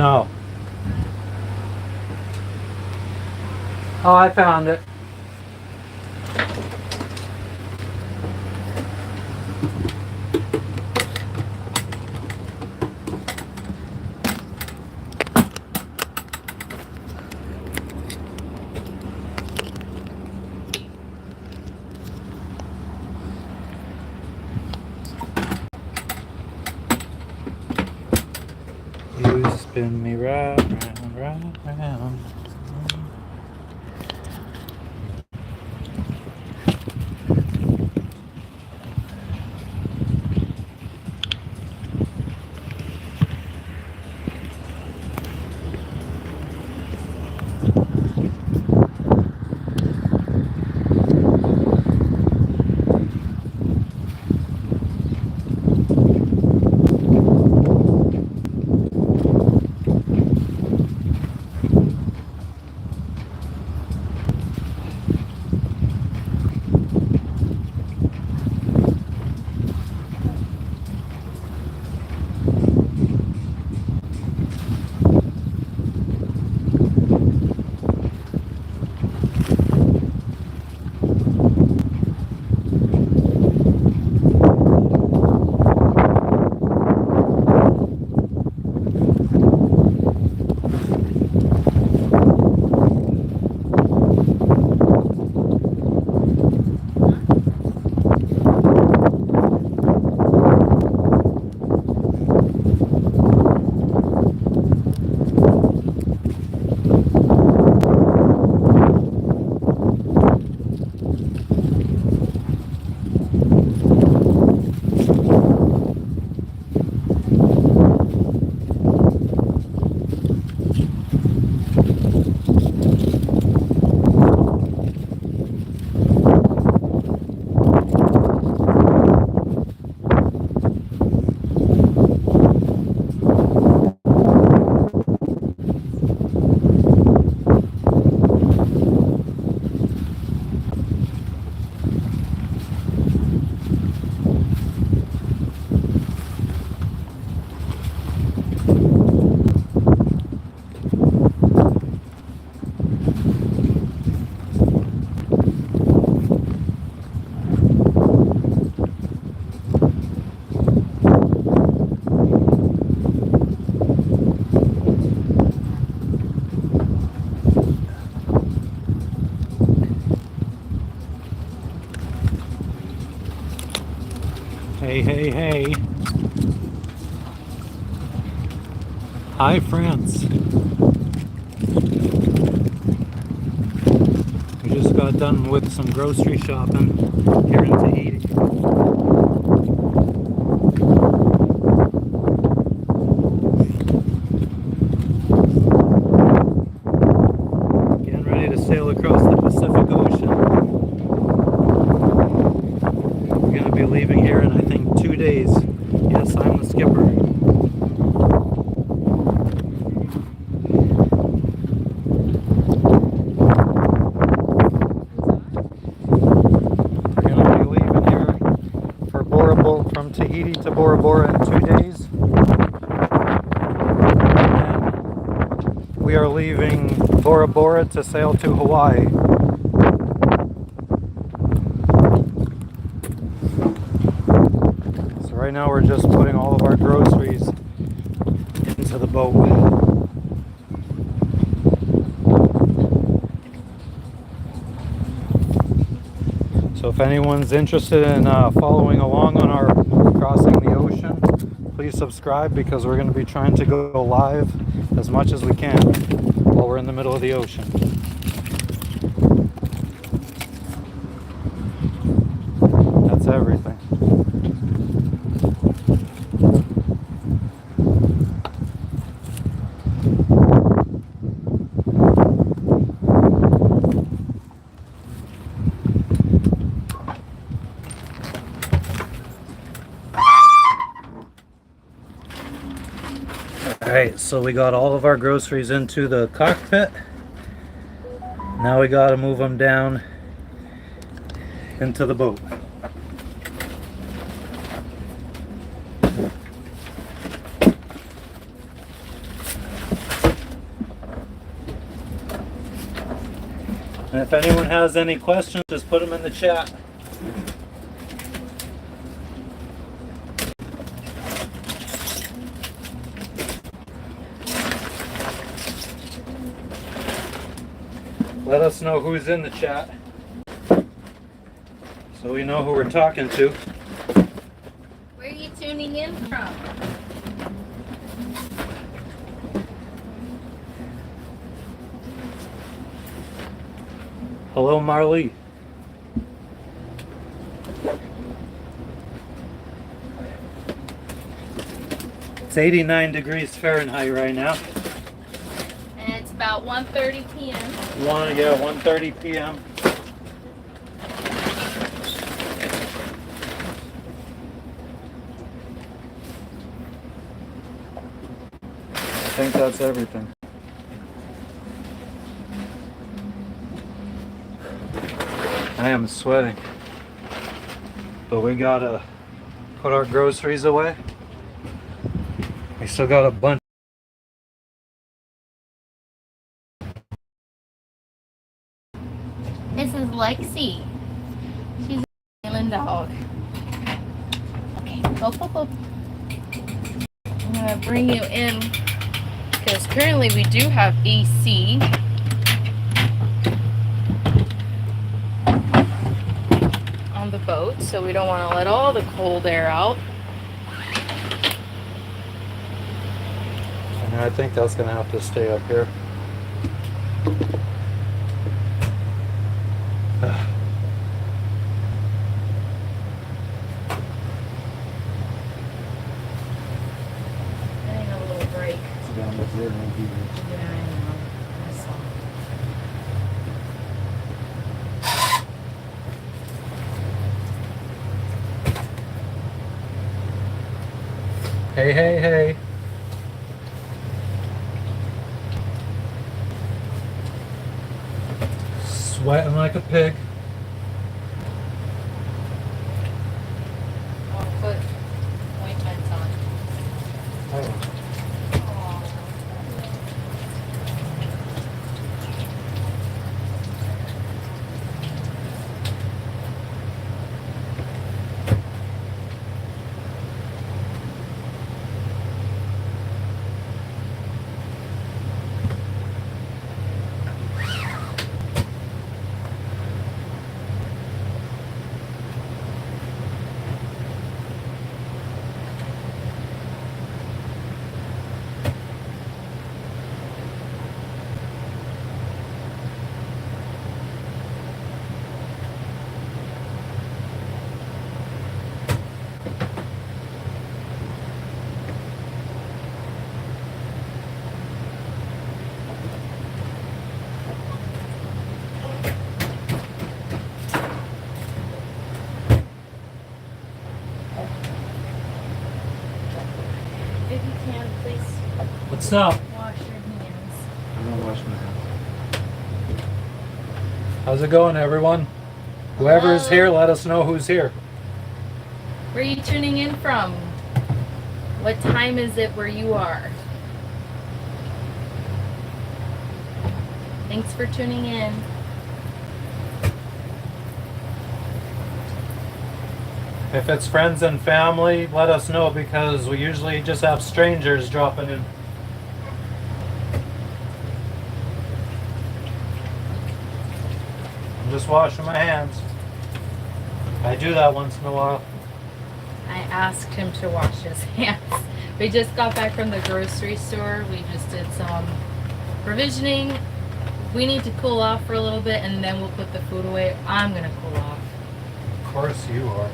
No. Oh, I found it. You spin me round, round, round. Hey, hey, hey. Hi, friends. We just got done with some grocery shopping here in Tahiti. Getting ready to sail across the Pacific Ocean. We're going to be leaving here in, I think, 2 days. Yes, I'm the skipper. From Tahiti to Bora Bora in 2 days. And we are leaving Bora Bora to sail to Hawaii. So right now we're just putting all of our groceries into the boat. So if anyone's interested in following along on our crossing the ocean, please subscribe, because we're going to be trying to go live as much as we can while we're in the middle of the ocean. That's everything. Alright, so we got all of our groceries into the cockpit. Now we got to move them down into the boat. And if anyone has any questions, just put them in the chat. Let us know who's in the chat so we know who we're talking to. Where are you tuning in from? Hello, Marley. It's 89 degrees Fahrenheit right now. And it's about 1:30 p.m. 1:30 p.m. I think that's everything. I am sweating, but we gotta put our groceries away. We still got a bunch. This is Lexi. She's an island dog. Okay, go. I'm gonna bring you in because currently we do have AC. On the boat, so we don't want to let all the cold air out. And I think that's gonna have to stay up here. Getting a little break. It's down to 0 here. Yeah, I know. I saw. Hey. Sweating like a pig. I'll put ointments on. Oh. If you can, please What's up? wash your hands. I'm gonna wash my hands. How's it going, everyone? Whoever's Hello. here, let us know who's here. Where are you tuning in from? What time is it where you are? Thanks for tuning in. If it's friends and family, let us know because we usually just have strangers dropping in. I'm just washing my hands. I do that once in a while. I asked him to wash his hands. We just got back from the grocery store. We just did some provisioning. We need to cool off for a little bit and then we'll put the food away. I'm gonna cool off. Of course you are.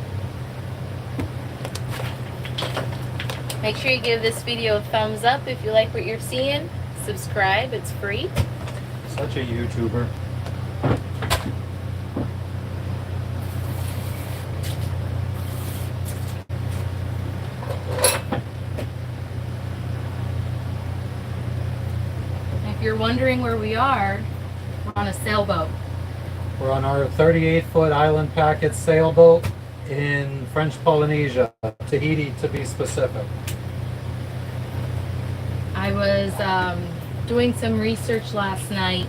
Make sure you give this video a thumbs up if you like what you're seeing. Subscribe, it's free. Such a YouTuber. If you're wondering where we are, we're on a sailboat. We're on our 38-foot island packet sailboat in French Polynesia, Tahiti to be specific. I was doing some research last night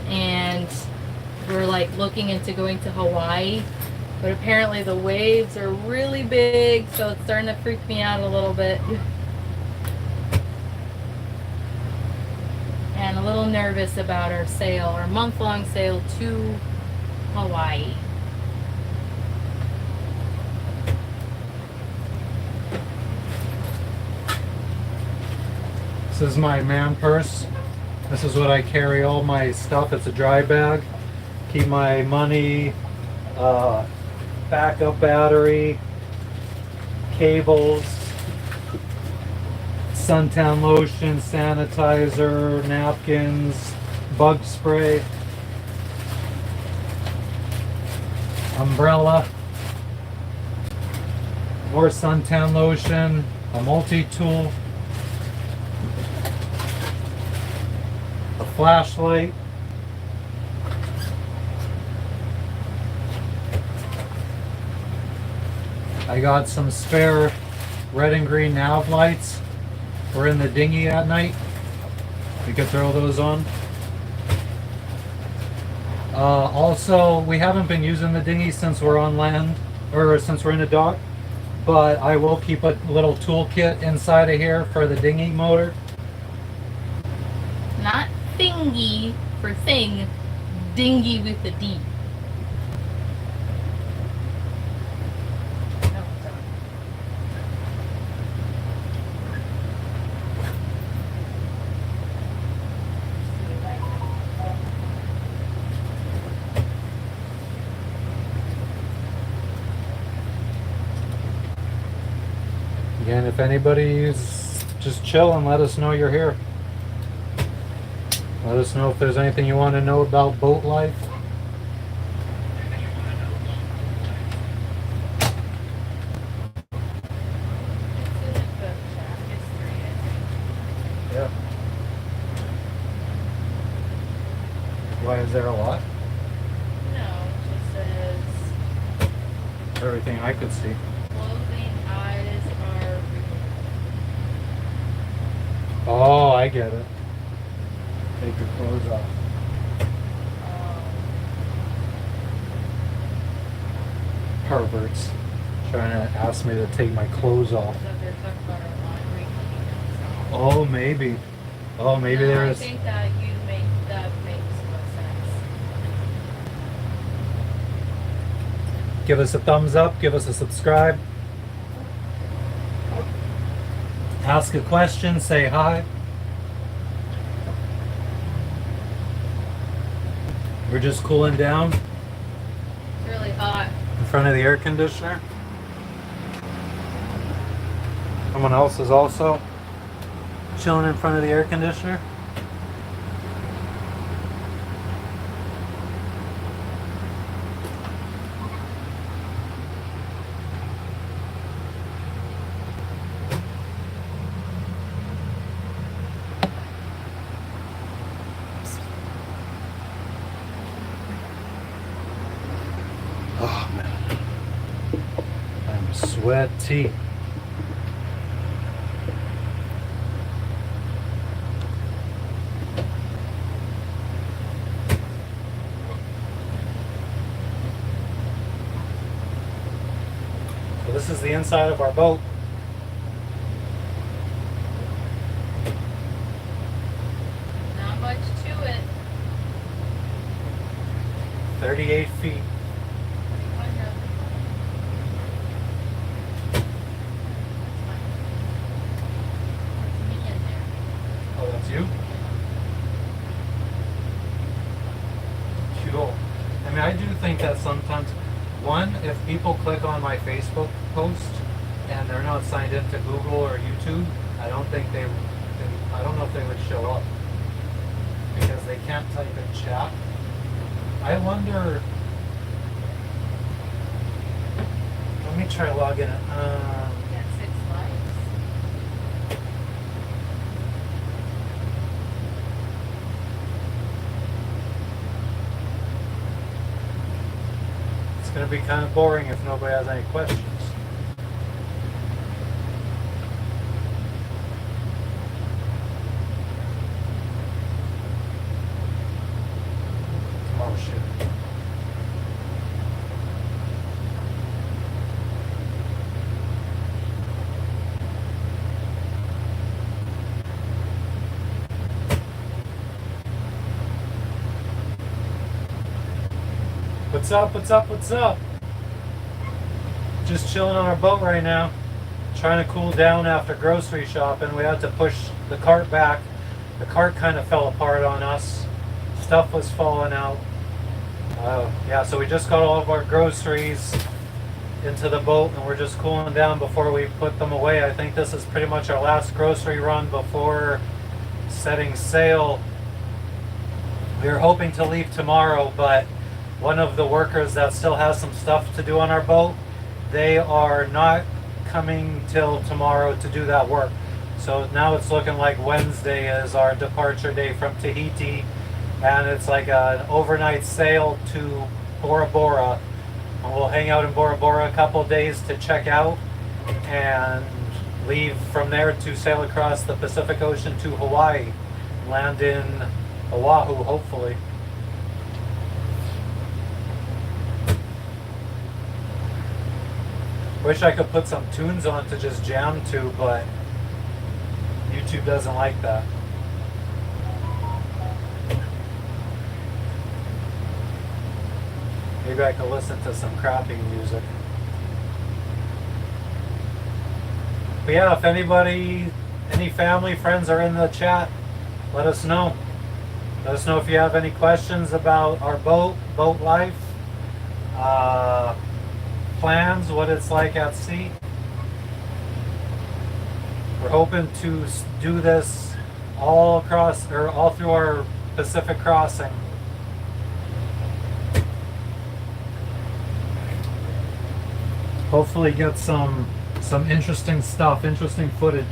and we're like looking into going to Hawaii, but apparently the waves are really big, so it's starting to freak me out a little bit. And a little nervous about our sail, our month-long sail to Hawaii. This is my man purse. This is what I carry all my stuff. It's a dry bag. Keep my money, backup battery, cables, suntan lotion, sanitizer, napkins, bug spray, umbrella, more suntan lotion, a multi-tool, a flashlight, I got some spare red and green nav lights. We're in the dinghy at night. We could throw those on. Also, we haven't been using the dinghy since we're on land, or since we're in the dock, but I will keep a little toolkit inside of here for the dinghy motor. Not thingy for thing, dingy with a D. Again, if anybody's just chilling, let us know you're here. Let us know if there's anything you want to know about boat life. Yeah. Why, is there a lot? No, it just says Everything I could see. closing eyes are Oh, I get it. Take your clothes off. Perverts. Trying to ask me to take my clothes off. they're talking about our laundry. Oh, maybe. Oh, maybe No, there's. I think that that makes more sense. Give us a thumbs up. Give us a subscribe. Ask a question. Say hi. We're just cooling down It's really hot. in front of the air conditioner. Someone else is also chilling in front of the air conditioner. Oh man, I'm sweaty. So this is the inside of our boat. Not much to it. 38 feet. Oh, that's you? Cool. I mean, I do think that sometimes, one, if people click on my Facebook post and they're not signed into Google or YouTube, I don't think I don't know if they would show up because they can't type in chat. I wonder. Let me try logging it. Got 6 likes. It's going to be kind of boring if nobody has any questions. Oh shit. What's up? What's up? What's up? Just chilling on our boat right now. Trying to cool down after grocery shopping. We had to push the cart back. The cart kind of fell apart on us. Stuff was falling out. Yeah, so we just got all of our groceries into the boat and we're just cooling down before we put them away. I think this is pretty much our last grocery run before setting sail. We were hoping to leave tomorrow, but one of the workers that still has some stuff to do on our boat, they are not coming till tomorrow to do that work. So now it's looking like Wednesday is our departure day from Tahiti, and it's like an overnight sail to Bora Bora. And we'll hang out in Bora Bora a couple days to check out and leave from there to sail across the Pacific Ocean to Hawaii. Land in Oahu, hopefully. Wish I could put some tunes on to just jam to, but YouTube doesn't like that. Maybe I could listen to some crappy music. But yeah, if anybody, any family, friends are in the chat, let us know. Let us know if you have any questions about our boat life, plans, what it's like at sea. We're hoping to do this all across, or all through our Pacific crossing. Hopefully get some interesting stuff, interesting footage.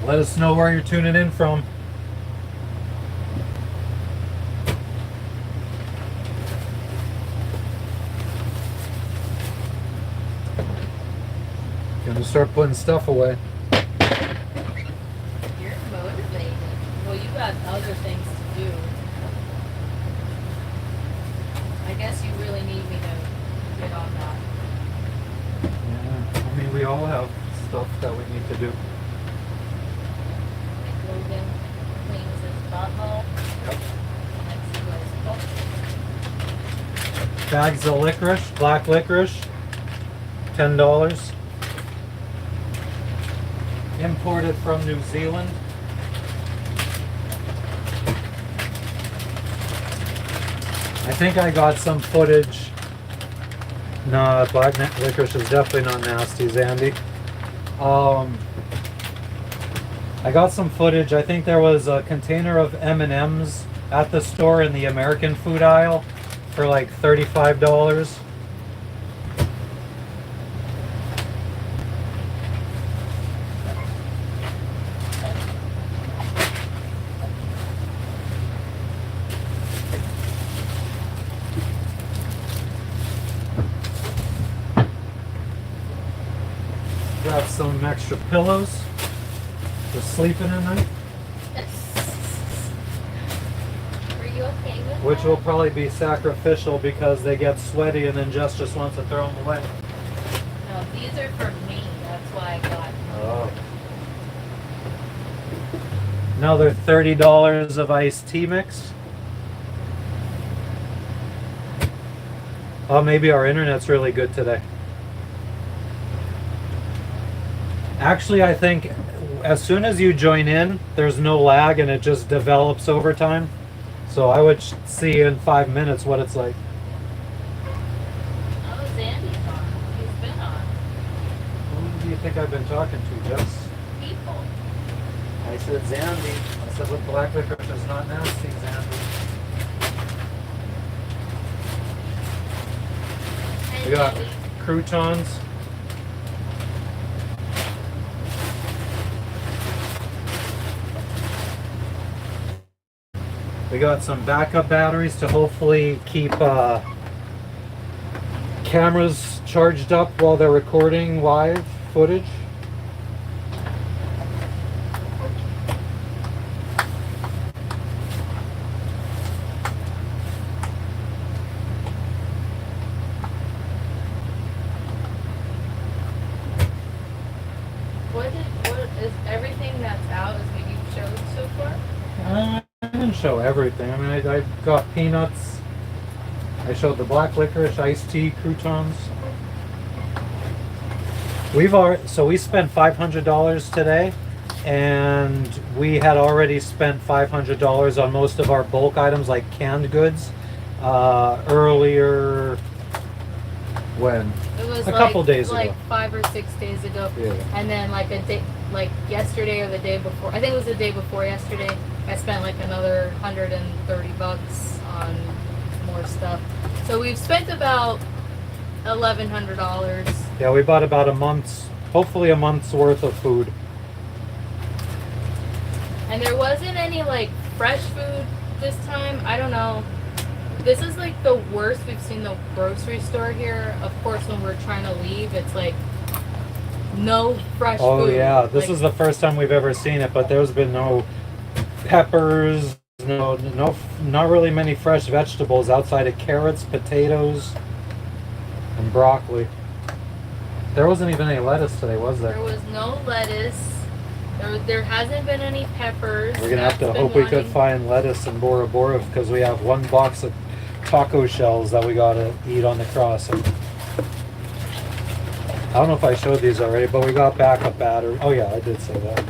Let us know where you're tuning in from. Gonna start putting stuff away. You're motivated. Well, you got other things to do. I guess you really need me to get on that. Yeah, I mean, we all have stuff that we need to do. Like Logan cleans his butthole. Yep. Next he goes, oh. Bags of licorice, black licorice, $10. Imported from New Zealand. I think I got some footage. No, black licorice is definitely not nasty, Zandy. I got some footage. I think there was a container of M&Ms at the store in the American food aisle for like $35. Got some extra pillows for sleeping at night, Were you okay with which that? will probably be sacrificial because they get sweaty and then Jess just wants to throw them away. No, these are for me. That's why I got. Oh. Another $30 of iced tea mix. Oh, maybe our internet's really good today. Actually, I think as soon as you join in, there's no lag and it just develops over time. So I would see in 5 minutes what it's like. Oh, Zandy's on. He's been on. Who do you think I've been talking to, Jess? People. I said Zandy. I said, look, black licorice is not nasty, Zandy. We got croutons. We got some backup batteries to hopefully keep cameras charged up while they're recording live footage. I didn't show everything. I mean, I got peanuts. I showed the black licorice, iced tea, croutons. So we spent $500 today, and we had already spent $500 on most of our bulk items like canned goods earlier. When? It was a couple days like ago. 5 or 6 days ago. Yeah. And then like a day, like yesterday or the day before. I think it was the day before yesterday. I spent like another $130 on more stuff. So we've spent about $1,100. Yeah, we bought about hopefully a month's worth of food. And there wasn't any like fresh food this time. I don't know. This is like the worst we've seen the grocery store here. Of course, when we're trying to leave, it's like no fresh food. Oh yeah, this like, is the first time we've ever seen it, but there's been no peppers, not really many fresh vegetables outside of carrots, potatoes, and broccoli. There wasn't even any lettuce today, was there? There was no lettuce. There hasn't been any peppers. We're gonna have to hope we could find lettuce in Bora Bora because we have one box of taco shells that we gotta eat on the crossing. I don't know if I showed these already, but we got backup battery. Oh yeah, I did say that.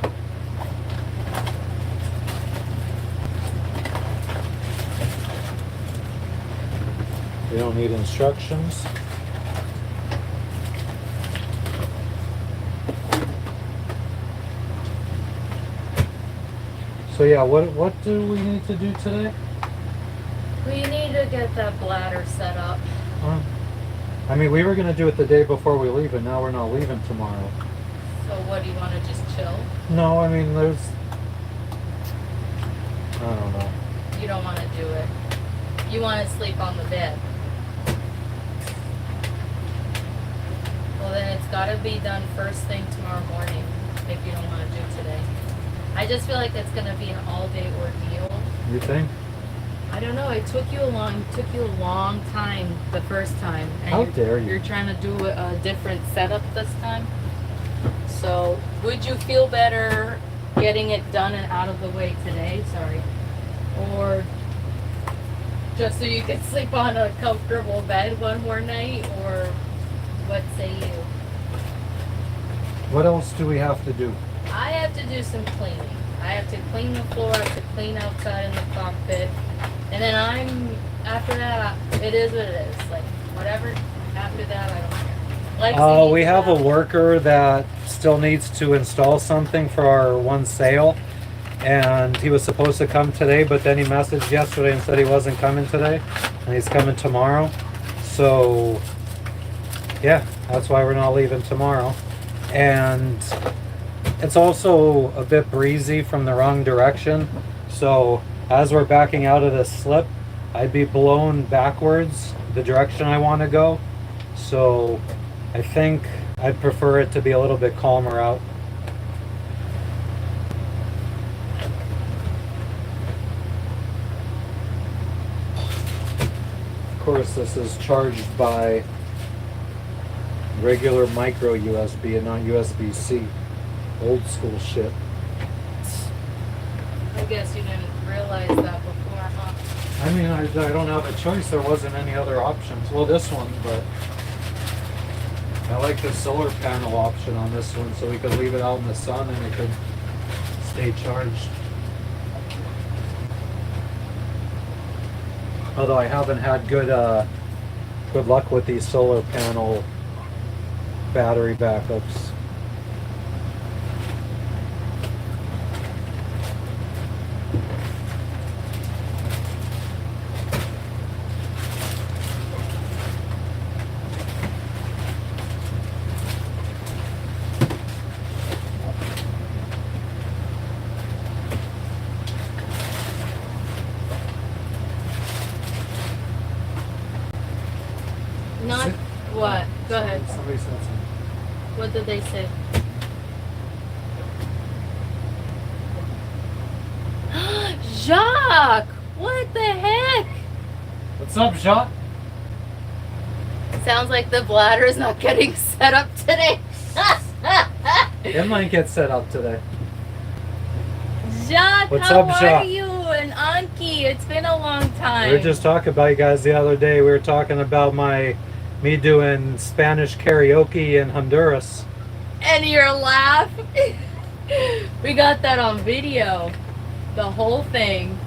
We don't need instructions. So yeah, what do we need to do today? We need to get that bladder set up. I mean, we were gonna do it the day before we leave, and now we're not leaving tomorrow. So what, do you want to just chill? No, I mean, I don't know. You don't want to do it. You want to sleep on the bed. Well, then it's got to be done first thing tomorrow morning if you don't want to do it today. I just feel like it's going to be an all-day ordeal. You think? I don't know. It took you a long time the first time. And How dare you? You're trying to do a different setup this time. So, would you feel better getting it done and out of the way today? Sorry. Or just so you can sleep on a comfortable bed one more night? Or what say you? What else do we have to do? I have to do some cleaning. I have to clean the floor, I have to clean outside in the cockpit. And then after that, it is what it is. Like, whatever, after that, I don't care. Like, we have a worker that still needs to install something for our one sale. And he was supposed to come today, but then he messaged yesterday and said he wasn't coming today. And he's coming tomorrow. So, yeah, that's why we're not leaving tomorrow. And it's also a bit breezy from the wrong direction. So as we're backing out of this slip, I'd be blown backwards the direction I want to go. So I think I'd prefer it to be a little bit calmer out. Of course, this is charged by regular micro USB and not USB-C. Old school shit. I guess you didn't realize that before, huh? I mean, I don't have a choice. There wasn't any other options. Well, this one, but I like the solar panel option on this one, so we could leave it out in the sun and it could stay charged. Although I haven't had good luck with these solar panel battery backups. Not what? Go ahead. Somebody said something. What did they say? Jacques! What the heck? What's up, Jacques? Sounds like the bladder is not getting set up today. It might get set up today. Jacques, What's how up, are Jacques? you? monkey. It's been a long time. We were just talking about you guys the other day. We were talking about me doing Spanish karaoke in Honduras. And your laugh. We got that on video. The whole thing.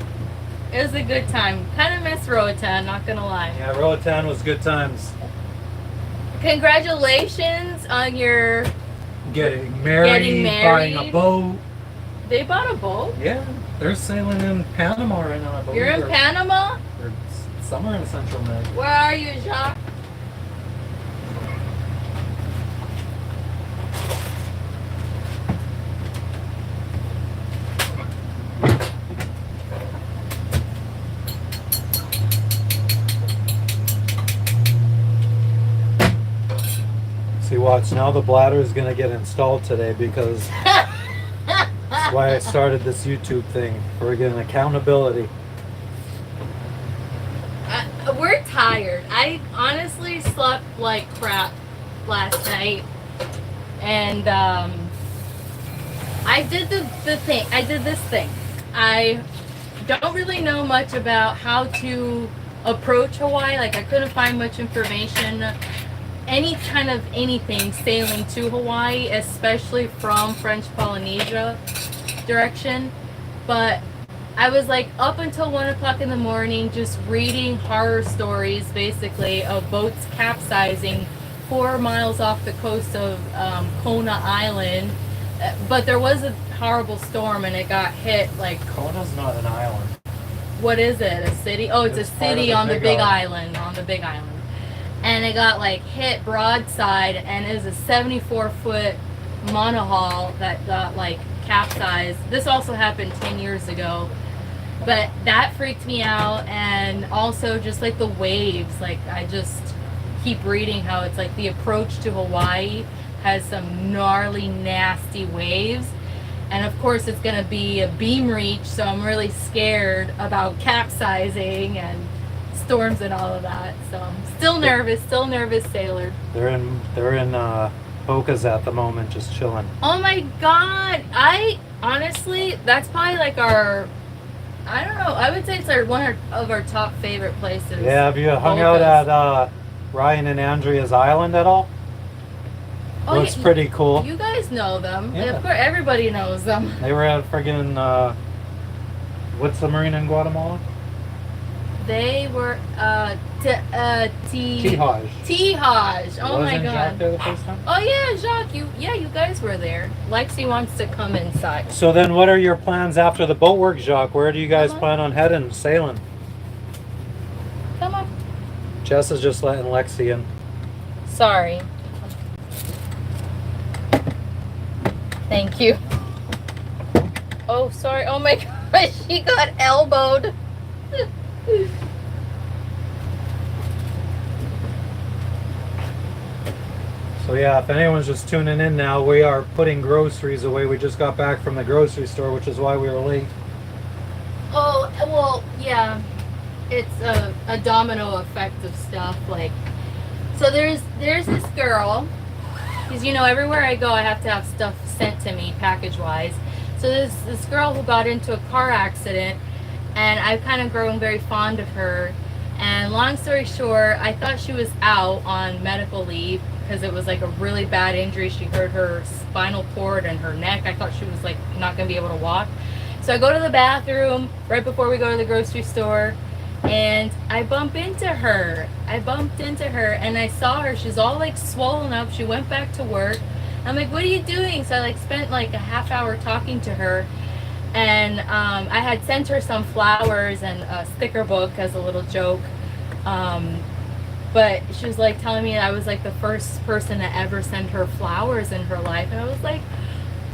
It was a good time. Kind of miss Roatan, not gonna lie. Yeah, Roatan was good times. Congratulations on your Getting married, buying a boat. They bought a boat? Yeah, they're sailing in Panama right now, I believe. You're in Panama? Or somewhere in Central America. Where are you, Jacques? See, watch, now the bladder is going to get installed today because that's why I started this YouTube thing. We're getting accountability. We're tired. I honestly slept like crap last night. And I did the thing. I did this thing. I don't really know much about how to approach Hawaii. Like, I couldn't find much information. Any kind of anything sailing to Hawaii, especially from French Polynesia direction. But I was like up until 1 o'clock in the morning just reading horror stories basically of boats capsizing 4 miles off the coast of Kona Island. But there was a horrible storm and it got hit like... Kona's not an island. What is it? A city? Oh, it's a city on the big island. On the big island. And it got like hit broadside, and it was a 74-foot monohull that got like capsized. This also happened 10 years ago, but that freaked me out. And also just like the waves, like I just keep reading how it's like the approach to Hawaii has some gnarly, nasty waves. And of course it's gonna be a beam reach, so I'm really scared about capsizing and storms and all of that. So I'm still nervous sailor. They're in Bocas at the moment, just chilling. Oh my god, I honestly, that's probably like our, I don't know, I would say it's one of our top favorite places. Yeah, have you hung out at Ryan and Andrea's island at all? Oh, Looks pretty cool. You guys know them. Yeah. Of course, everybody knows them. They were at friggin' what's the marina in Guatemala? They were Tihaj. Oh my Wasn't Jacques god. there the first time? Oh yeah, Jacques, you guys were there. Lexi wants to come inside. So then what are your plans after the boat work, Jacques? Where do you guys Come on. plan on heading, sailing? Come on. Jess is just letting Lexi in. Sorry. Thank you. Oh, sorry. Oh my gosh, she got elbowed. So yeah, if anyone's just tuning in now, we are putting groceries away. We just got back from the grocery store, which is why we were late. Oh, well, yeah. It's a domino effect of stuff. Like, so there's this girl, because you know everywhere I go I have to have stuff sent to me package wise. So there's this girl who got into a car accident, and I've kind of grown very fond of her. And long story short, I thought she was out on medical leave because it was like a really bad injury. She hurt her spinal cord and her neck. I thought she was like not gonna be able to walk. So I go to the bathroom right before we go to the grocery store, and I bump into her. I bumped into her and I saw her. She's all like swollen up. She went back to work. I'm like, what are you doing? So I like spent like a half hour talking to her. And I had sent her some flowers and a sticker book as a little joke. But she was like telling me I was like the first person to ever send her flowers in her life. And I was like,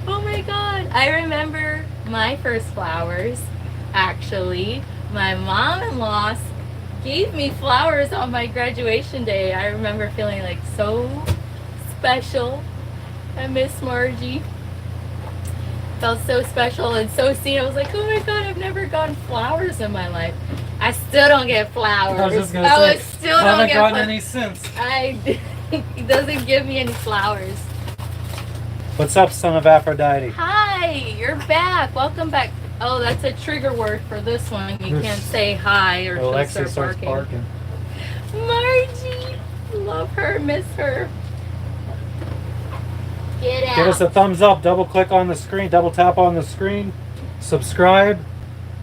oh my God. I remember my first flowers, actually. My mom-in-law gave me flowers on my graduation day. I remember feeling like so special. I miss Margie. Felt so special and so seen. I was like, oh my God, I've never gotten flowers in my life. I still don't get flowers. I was just gonna say, still I don't haven't get gotten flowers. any since. He doesn't give me any flowers. What's up, son of Aphrodite? Hi, you're back. Welcome back. Oh, that's a trigger word for this one. You can't say hi or she'll Alexi start starts barking. barking. Margie, love her, miss her. Get out. Give us a thumbs up. Double click on the screen. Double tap on the screen. Subscribe.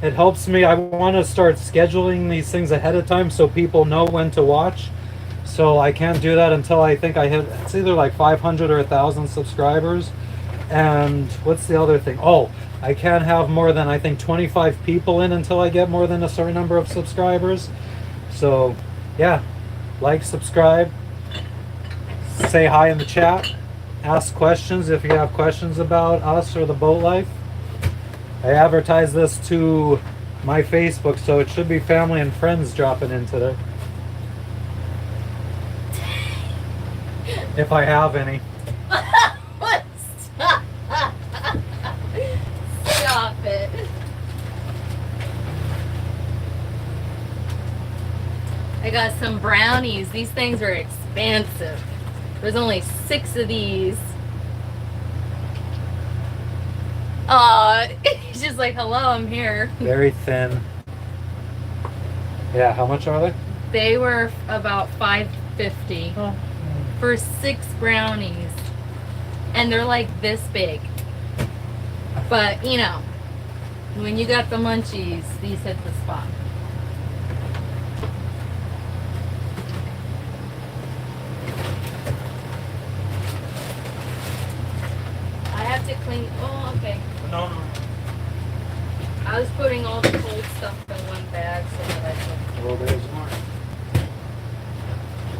It helps me. I want to start scheduling these things ahead of time so people know when to watch. So I can't do that until I think I hit, it's either like 500 or 1,000 subscribers. And what's the other thing? Oh, I can't have more than, I think, 25 people in until I get more than a certain number of subscribers. So yeah, like, subscribe, say hi in the chat, ask questions if you have questions about us or the boat life. I advertise this to my Facebook, so it should be family and friends dropping in today. If I have any. Stop. Stop it. I got some brownies. These things are expensive. There's only 6 of these. He's just like, hello, I'm here. Very thin. Yeah, how much are they? They were about $5.50 for 6 brownies. And they're like this big. But, you know, when you got the munchies, these hit the spot. I have to clean. Oh, okay. No. I was putting all the cold stuff in one bag so that I could. Well, there's more.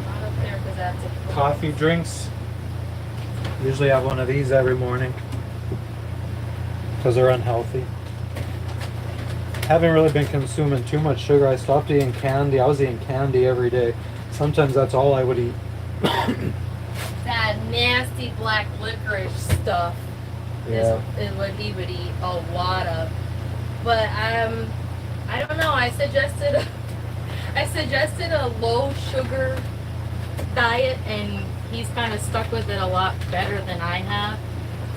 Not up there because that's a Coffee, drinks. Usually have one of these every morning because they're unhealthy. Haven't really been consuming too much sugar. I stopped eating candy. I was eating candy every day. Sometimes that's all I would eat. That nasty black licorice stuff Yeah. is what he would eat a lot of. But I don't know. I suggested a low sugar diet, and he's kind of stuck with it a lot better than I have.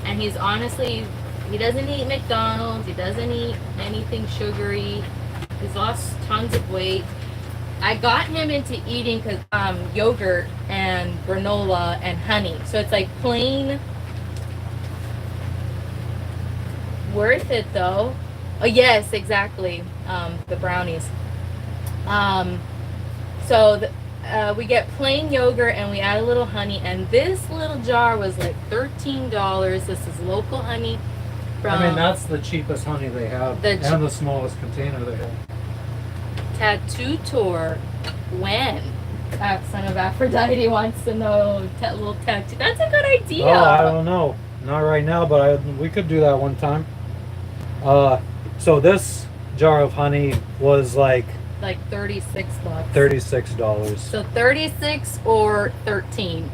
And he's honestly, he doesn't eat McDonald's. He doesn't eat anything sugary. He's lost tons of weight. I got him into eating yogurt and granola and honey. So it's like plain. Worth it though. Oh yes, exactly. The brownies. We get plain yogurt and we add a little honey. And this little jar was like $13. This is local honey from. I mean, that's the cheapest honey they have, and the smallest container they have. Tattoo tour. When? Son of Aphrodite wants to know. Little tattoo. That's a good idea. Oh, I don't know. Not right now, but we could do that one time. So this jar of honey was like $36. $36. So 36 or 13.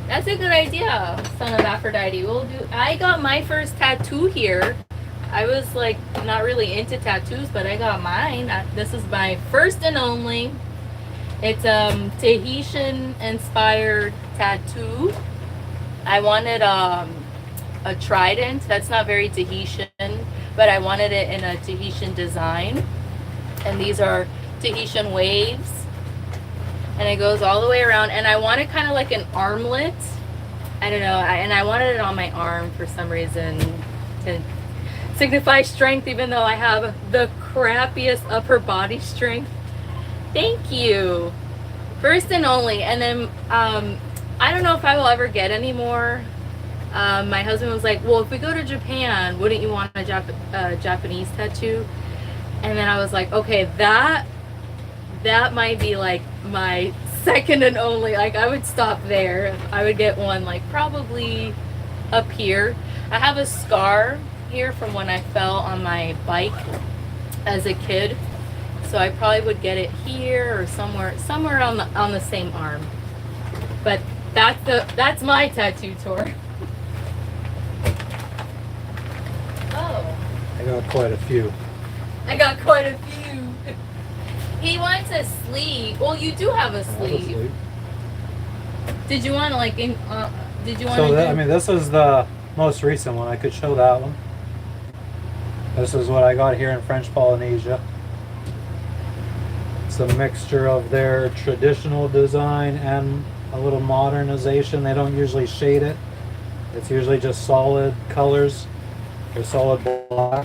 That's a good idea, son of Aphrodite. I got my first tattoo here. I was like not really into tattoos, but I got mine. This is my first and only. It's Tahitian inspired tattoo. I wanted a trident. That's not very Tahitian, but I wanted it in a Tahitian design. And these are Tahitian waves. And it goes all the way around. And I wanted kind of like an armlet. I don't know. And I wanted it on my arm for some reason to signify strength, even though I have the crappiest upper body strength. Thank you. First and only. And then I don't know if I will ever get any more. My husband was like, well, if we go to Japan, wouldn't you want a Japanese tattoo? And then I was like, okay, that might be like my second and only. Like, I would stop there. I would get one like probably up here. I have a scar here from when I fell on my bike as a kid. So I probably would get it here or somewhere on the same arm. But that's my tattoo tour. Oh. I got quite a few. He wants a sleeve. Well, you do have a sleeve. Did you want to like? Did you want to? So I mean, this is the most recent one. I could show that one. This is what I got here in French Polynesia. It's a mixture of their traditional design and a little modernization. They don't usually shade it. It's usually just solid colors or solid black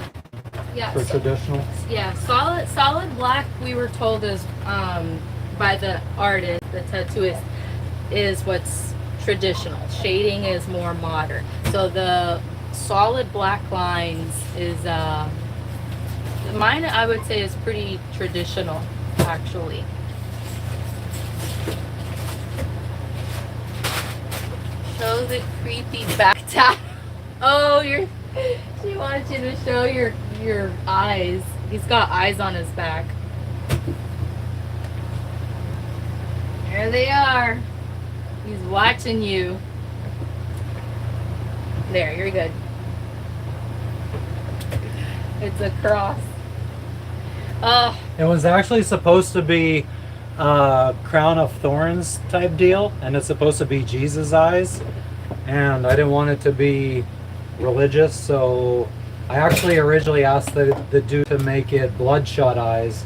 Yeah. for traditional. Yeah, solid black. We were told is by the artist, the tattooist, is what's traditional. Shading is more modern. So the solid black lines is mine. I would say is pretty traditional, actually. Show the creepy back tap. Oh, she wants you to show your eyes. He's got eyes on his back. There they are. He's watching you. There, you're good. It's a cross. Oh, It was actually supposed to be a crown of thorns type deal, and it's supposed to be Jesus' eyes. And I didn't want it to be religious, so I actually originally asked the dude to make it bloodshot eyes.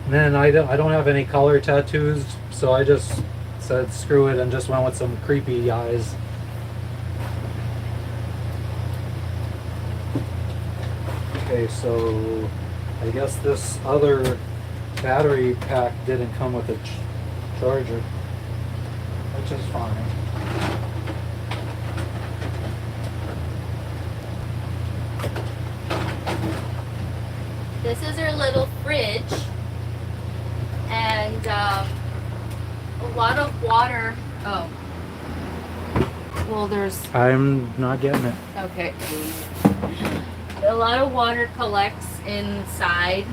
And then I don't have any color tattoos, so I just said screw it and just went with some creepy eyes. Okay, so I guess this other battery pack didn't come with a charger, which is fine. this is her little fridge, and a lot of water. Oh, well, there's I'm not getting it. okay. A lot of water collects inside,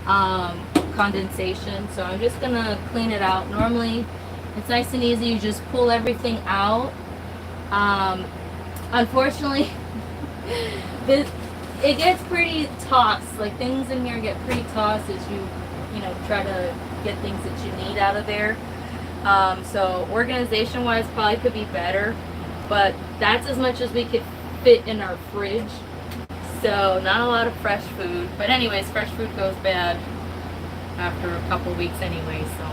condensation. So I'm just gonna clean it out. Normally, it's nice and easy. You just pull everything out. Unfortunately, it gets pretty tossed. Like things in here get pretty tossed as you try to get things that you need out of there. So organization-wise, probably could be better, but that's as much as we could fit in our fridge. So not a lot of fresh food. But anyways, fresh food goes bad after a couple weeks anyway, so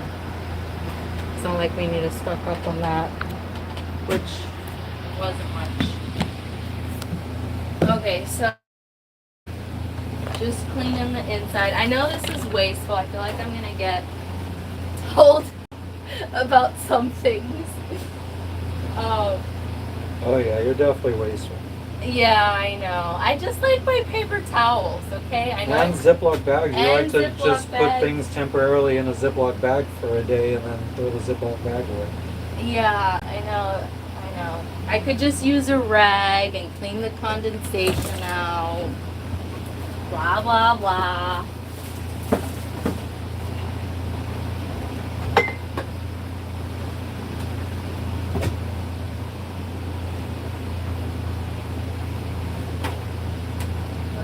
it's not like we need to stock up on that, which wasn't much. Okay, so just cleaning the inside. I know this is wasteful. I feel like I'm gonna get told about some things. Oh yeah, you're definitely wasteful. Yeah, I know. I just like my paper towels, okay? I know. And Ziploc bags. You like And to Ziploc just put bags. things temporarily in a Ziploc bag for a day and then throw the Ziploc bag away. Yeah, I know. I could just use a rag and clean the condensation out. Blah, blah, blah.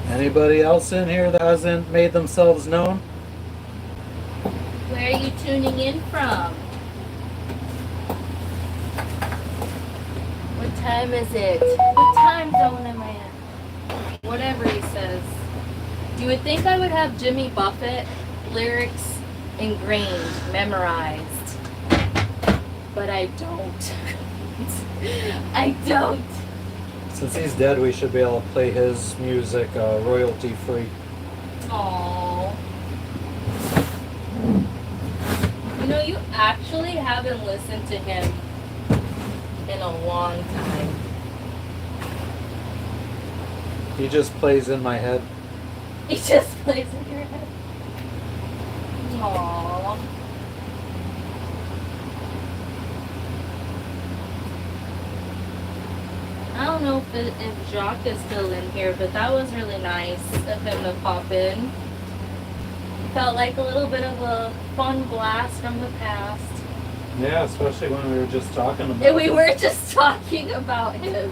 Anybody else in here that hasn't made themselves known? Where are you tuning in from? What time is it? What time zone am I in? Whatever he says. You would think I would have Jimmy Buffett lyrics ingrained, memorized. But I don't. I don't. Since he's dead, we should be able to play his music royalty free. Aww. You actually haven't listened to him in a long time. He just plays in my head. He just plays in your head. Aww. I don't know if Jacques is still in here, but that was really nice of him to pop in. Felt like a little bit of a fun blast from the past. Yeah, especially when we were just talking about And we were just talking about him.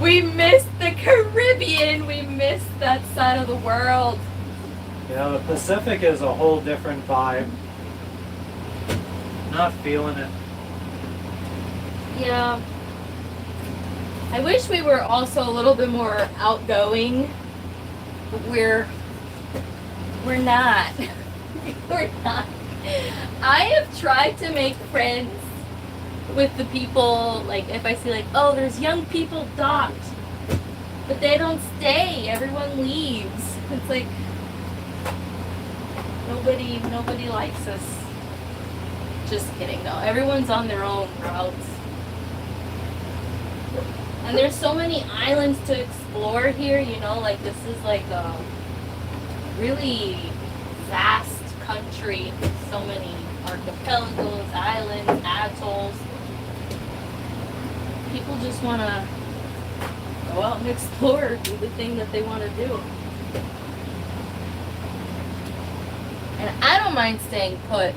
We missed the Caribbean. We missed that side of the world. Yeah, the Pacific is a whole different vibe. Not feeling it. Yeah. I wish we were also a little bit more outgoing, but we're not. We're not. I have tried to make friends with the people, like if I see like, oh, there's young people docked, but they don't stay. Everyone leaves. It's like nobody likes us. Just kidding though. Everyone's on their own routes. And there's so many islands to explore here, you know, like this is like a really vast country. So many archipelagos, islands, atolls. People just want to go out and explore, do the thing that they want to do. And I don't mind staying put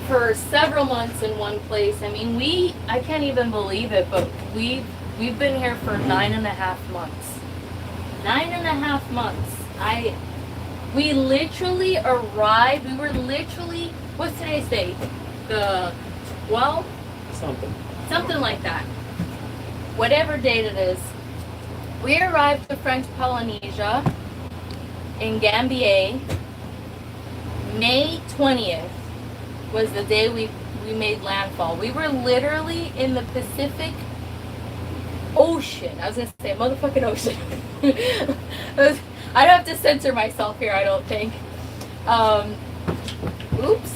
for several months in one place. I mean, I can't even believe it, but we've been here for 9.5 months. 9.5 months. We literally arrived. We were literally, what's today's date? The 12th? Something like that. Whatever date it is. We arrived to French Polynesia in Gambier. May 20th was the day we made landfall. We were literally in the Pacific Ocean. I was gonna say motherfucking ocean. I don't have to censor myself here, I don't think. Oops.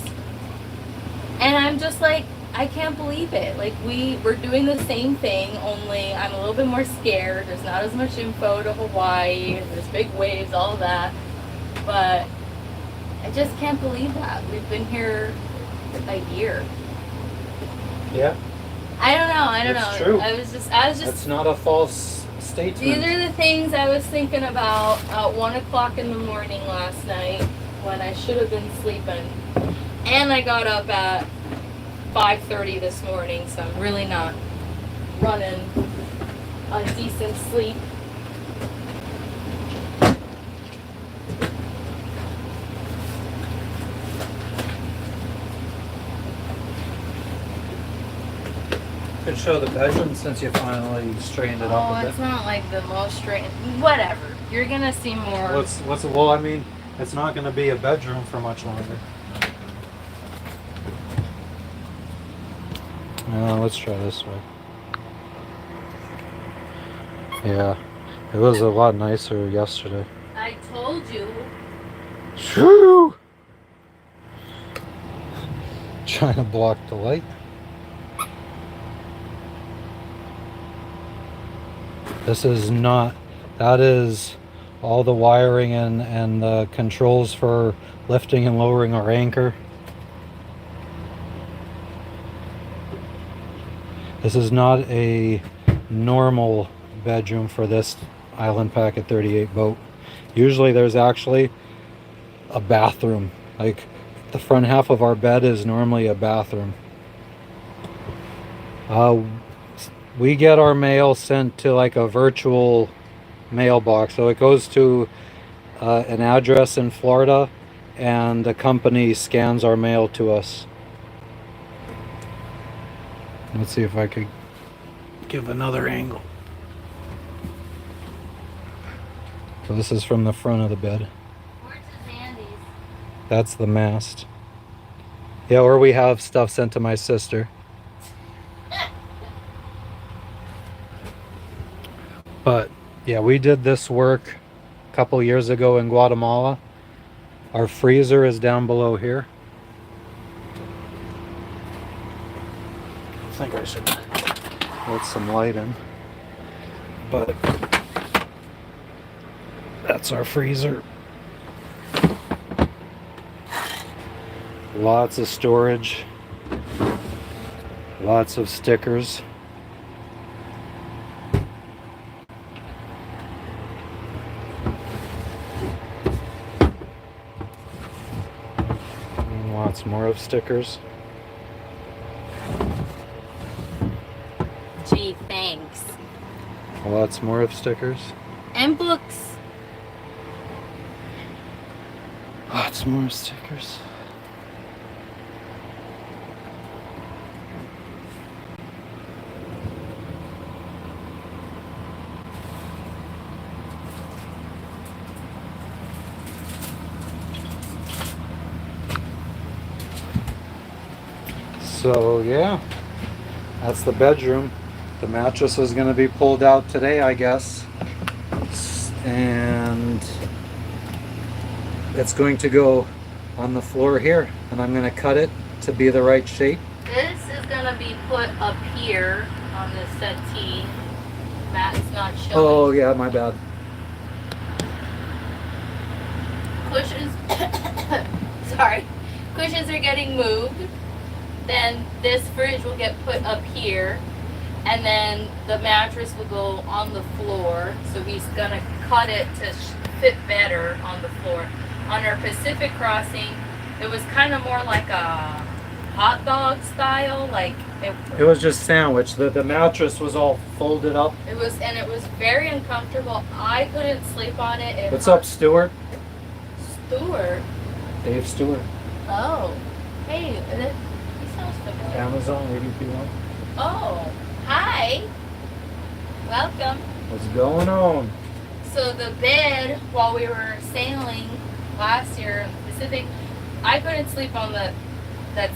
And I'm just like, I can't believe it. Like we're doing the same thing, only I'm a little bit more scared. There's not as much info to Hawaii. There's big waves, all that. But I just can't believe that. We've been here a year. Yeah. I don't know. That's true. I was just. That's not a false statement. These are the things I was thinking about at 1 o'clock in the morning last night when I should have been sleeping. And I got up at 5:30 this morning, so I'm really not running on decent sleep. Could show the bedroom since you finally straightened it up a bit. It's not like the most straight. Whatever. You're gonna see more. Well, I mean, it's not going to be a bedroom for much longer. Let's try this way. Yeah, it was a lot nicer yesterday. I told you. Shoo! Trying to block the light. This is not, that is all the wiring and the controls for lifting and lowering our anchor. This is not a normal bedroom for this Island Packet 38 boat. Usually there's actually a bathroom. Like the front half of our bed is normally a bathroom. We get our mail sent to like a virtual mailbox. So it goes to an address in Florida and the company scans our mail to us. Let's see if I could give another angle. So this is from the front of the bed. Where's his Andes? That's the mast. Yeah, or we have stuff sent to my sister. But yeah, we did this work a couple years ago in Guatemala. Our freezer is down below here. I think I should let some light in. But that's our freezer. Lots of storage. Lots of stickers. And lots more of stickers. Gee, thanks. Lots more of stickers. And books. Lots more stickers. So yeah, that's the bedroom. The mattress is going to be pulled out today, I guess. And it's going to go on the floor here. And I'm going to cut it to be the right shape. This is going to be put up here on the settee. Matt is not showing. Oh yeah, my bad. Cushions, sorry, cushions are getting moved. Then this fridge will get put up here, and then the mattress will go on the floor. So he's gonna cut it to fit better on the floor. On our Pacific Crossing, it was kind of more like a hot dog style, like it was just sandwiched. The mattress was all folded up. It was very uncomfortable. I couldn't sleep on it. What's up, Stuart? Stewart. Dave Stewart. Oh, hey, he sounds familiar. Amazon ADP1. Oh, hi. Welcome. What's going on? So the bed, while we were sailing last year in the Pacific, I couldn't sleep on that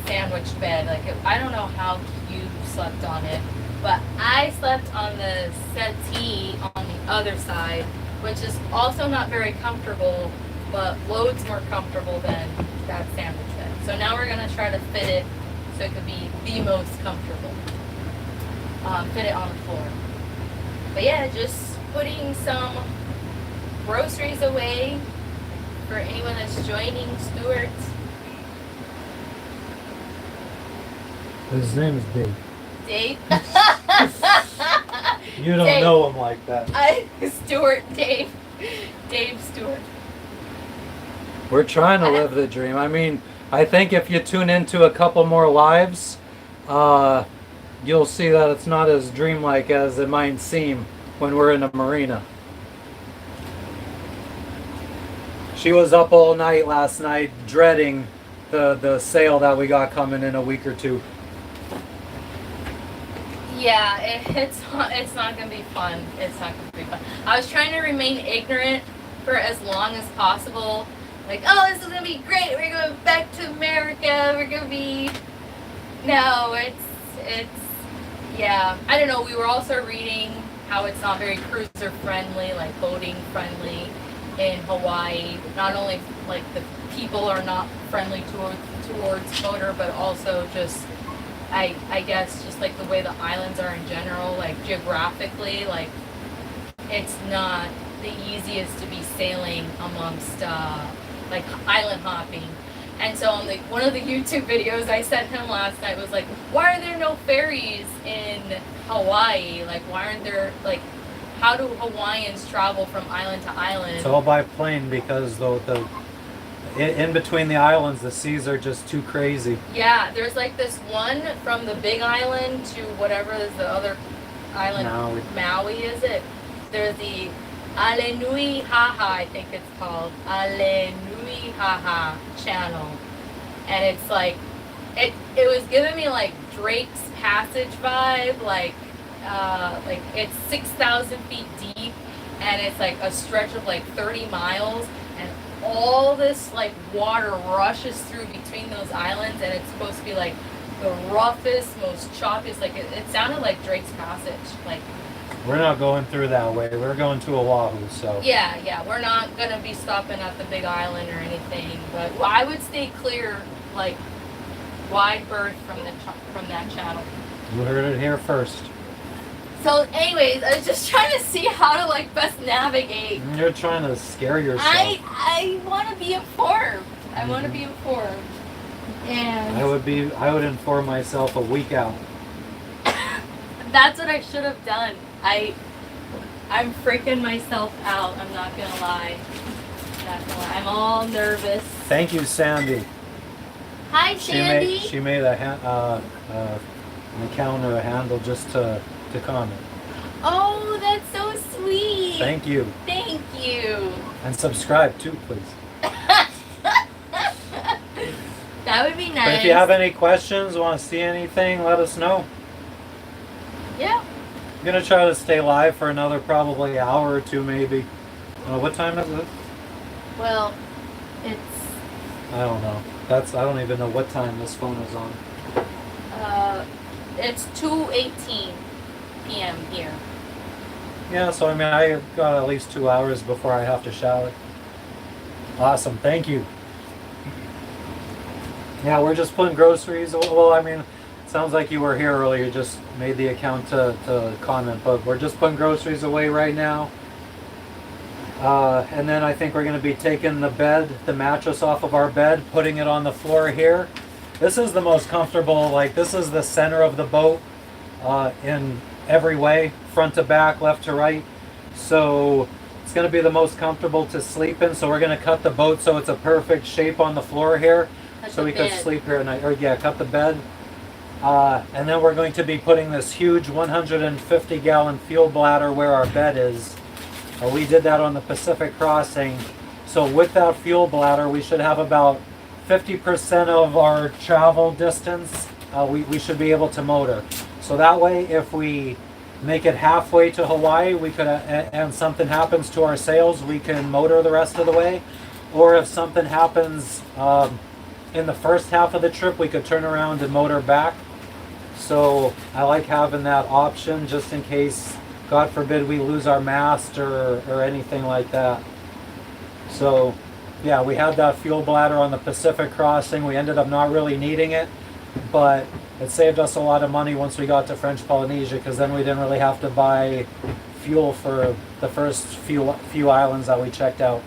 sandwich bed. Like I don't know how you slept on it, but I slept on the settee on the other side, which is also not very comfortable, but loads more comfortable than that sandwich bed. So now we're gonna try to fit it so it could be the most comfortable. Fit it on the floor. But yeah, just putting some groceries away for anyone that's joining Stuart. His name is Dave. Dave. You don't Dave. know him like that. Stuart Dave. Dave Stewart. We're trying to live the dream. I mean, I think if you tune into a couple more lives, you'll see that it's not as dreamlike as it might seem when we're in a marina. She was up all night last night dreading the sail that we got coming in a week or two. Yeah, it's not gonna be fun. It's not gonna be fun. I was trying to remain ignorant for as long as possible. Like, oh, this is gonna be great. We're going back to America. We're gonna be. No, it's. Yeah, I don't know. We were also reading how it's not very cruiser friendly, like boating friendly in Hawaii. Not only like the people are not friendly towards motor, but also just. I guess just like the way the islands are in general, like geographically, like it's not the easiest to be sailing amongst like island hopping. And so on one of the YouTube videos I sent him last night was like, why are there no ferries in Hawaii? Like why aren't there, like how do Hawaiians travel from island to island? It's all by plane because in between the islands, the seas are just too crazy. Yeah, there's like this one from the big island to whatever is the other island. Maui is it? There's the Alenui Haha, I think it's called. Alenui Haha channel. And it's like, it was giving me like Drake's Passage vibe, like it's 6,000 feet deep and it's like a stretch of like 30 miles. And all this like water rushes through between those islands and it's supposed to be like the roughest, most choppiest, like it sounded like Drake's Passage. Like we're not going through that way. We're going to Oahu, so yeah, we're not gonna be stopping at the big island or anything, but I would stay clear, like wide berth from that channel. You heard it here first. So anyways, I was just trying to see how to like best navigate. You're trying to scare yourself. I want to be informed. I want to be informed. And I would inform myself a week out. That's what I should have done. I'm freaking myself out. I'm not gonna lie. I'm all nervous. Thank you, Sandy. Hi, Sandy. She made an account or a handle just to comment. Oh, that's so sweet. Thank you. Thank you. And subscribe too, please. That would be nice. But if you have any questions, want to see anything, let us know. Yeah. I'm gonna try to stay live for another probably hour or two, maybe. What time is it? Well, it's. I don't know. I don't even know what time this phone is on. It's 2:18 p.m. here. Yeah, so I mean, I got at least 2 hours before I have to shower. Awesome, thank you. Yeah, we're just putting groceries. Well, I mean, sounds like you were here earlier, just made the account to comment, but we're just putting groceries away right now. And then I think we're going to be taking the mattress off of our bed, putting it on the floor here. This is the most comfortable, like this is the center of the boat in every way, front to back, left to right. So it's going to be the most comfortable to sleep in. So we're going to cut the boat so it's a perfect shape on the floor here. So we could sleep here at night. Or yeah, cut the bed. And then we're going to be putting this huge 150-gallon fuel bladder where our bed is. We did that on the Pacific Crossing. So with that fuel bladder, we should have about 50% of our travel distance. We should be able to motor. So that way, if we make it halfway to Hawaii, we could, and something happens to our sails, we can motor the rest of the way. Or if something happens in the first half of the trip, we could turn around and motor back. So I like having that option just in case, God forbid, we lose our mast or anything like that. So yeah, we had that fuel bladder on the Pacific Crossing. We ended up not really needing it, but it saved us a lot of money once we got to French Polynesia, because then we didn't really have to buy fuel for the first few islands that we checked out.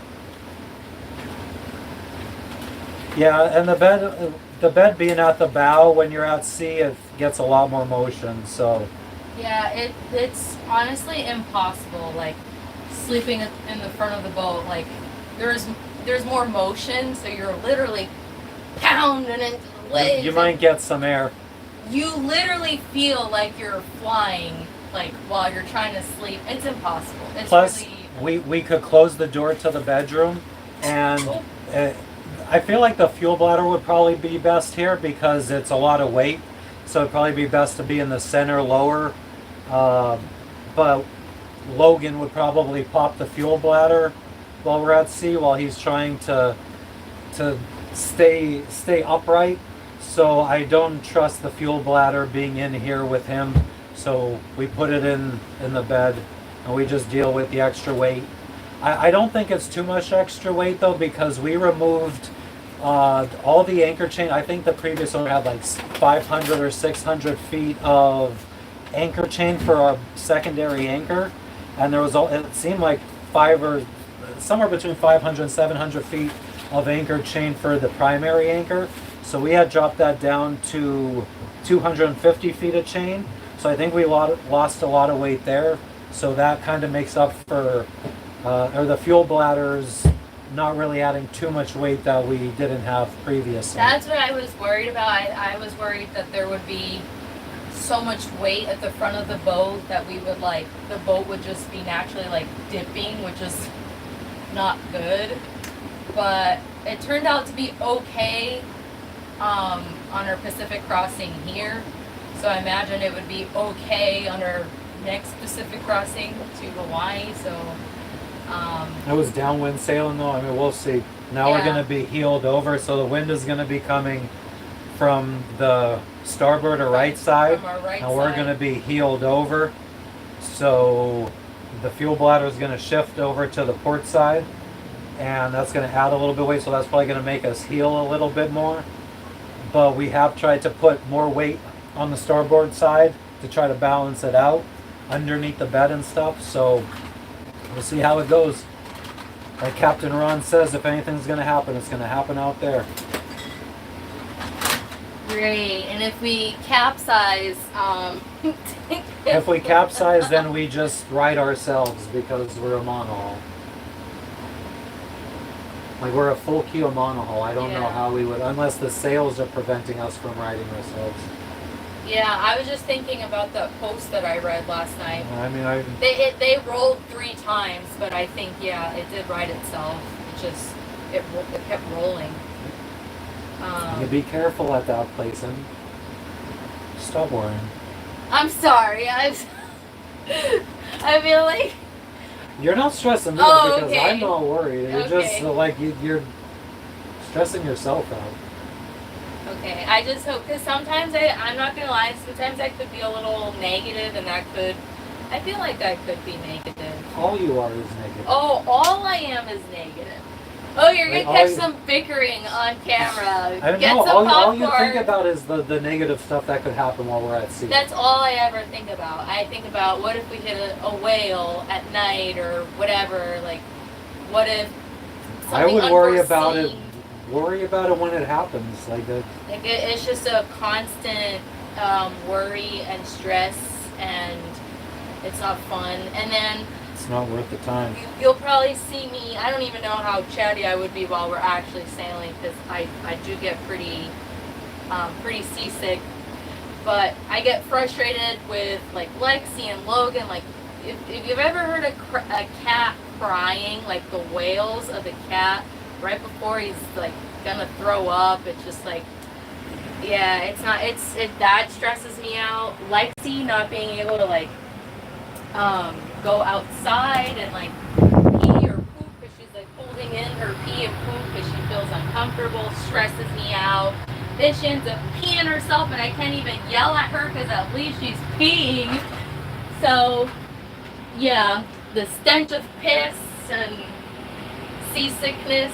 Yeah, and the bed being at the bow when you're at sea, it gets a lot more motion. So Yeah, it's honestly impossible. Like sleeping in the front of the boat, like there's more motion, so you're literally pounding into the waves. you might get some air. You literally feel like you're flying, like while you're trying to sleep. It's impossible. It's Plus, really... we could close the door to the bedroom, and I feel like the fuel bladder would probably be best here because it's a lot of weight. So it'd probably be best to be in the center lower. But Logan would probably pop the fuel bladder while we're at sea, while he's trying to stay upright. So I don't trust the fuel bladder being in here with him. So we put it in the bed, and we just deal with the extra weight. I don't think it's too much extra weight though, because we removed all the anchor chain. I think the previous owner had like 500 or 600 feet of anchor chain for our secondary anchor, and there was it seemed like somewhere between 500 and 700 feet of anchor chain for the primary anchor. So we had dropped that down to 250 feet of chain. So I think we lost a lot of weight there. So that kind of makes up for, or the fuel bladders not really adding too much weight that we didn't have previously. That's what I was worried about. I was worried that there would be so much weight at the front of the boat that we would the boat would just be naturally dipping, which is not good. But it turned out to be okay on our Pacific Crossing here. So I imagine it would be okay on our next Pacific Crossing to Hawaii. So it was downwind sailing though. I mean, we'll see. Now we're going to be heeled over, so the wind is going to be coming from the starboard or right side, from our right and we're side. going to be heeled over. So the fuel bladder is going to shift over to the port side, and that's going to add a little bit of weight. So that's probably going to make us heel a little bit more. But we have tried to put more weight on the starboard side to try to balance it out underneath the bed and stuff. So we'll see how it goes. Like Captain Ron says, if anything's going to happen, it's going to happen out there. Great. And if we capsize, If we capsize, then we just ride ourselves because we're a monohull. Like we're a full keel monohull. I don't know how we would, unless the sails are preventing us from riding ourselves. Yeah, I was just thinking about the post that I read last night. I mean, They rolled 3 times, but I think it did right itself. It kept rolling. you be careful at that place and stop worrying. I'm sorry. I feel like You're not stressing me Oh, because okay. I'm not worried. You're just Okay. like you're stressing yourself out. Okay, I just hope, because sometimes I'm not gonna lie, sometimes I could be a little negative, and I feel like I could be negative. All you are is negative. Oh, all I am is negative. Oh, you're gonna catch some bickering on camera. I don't Get know. some All you popcorn. think about is the negative stuff that could happen while we're at sea. That's all I ever think about. I think about, what if we hit a whale at night or whatever. Like, what if I something would worry about it. unforeseen. Worry about it when it happens. Like that. Like it's just a constant worry and stress, and it's not fun. And then It's not worth the time. you'll probably see me. I don't even know how chatty I would be while we're actually sailing, because I do get pretty seasick. But I get frustrated with like Lexi and Logan. Like if you've ever heard a cat crying, like the wails of the cat right before he's like gonna throw up, it's just like, yeah, that stresses me out. Lexi not being able to like go outside and like pee or poop, because she's like holding in her pee and poop because she feels uncomfortable, stresses me out. Then she ends up peeing herself, and I can't even yell at her because at least she's peeing. So yeah, the stench of piss and seasickness,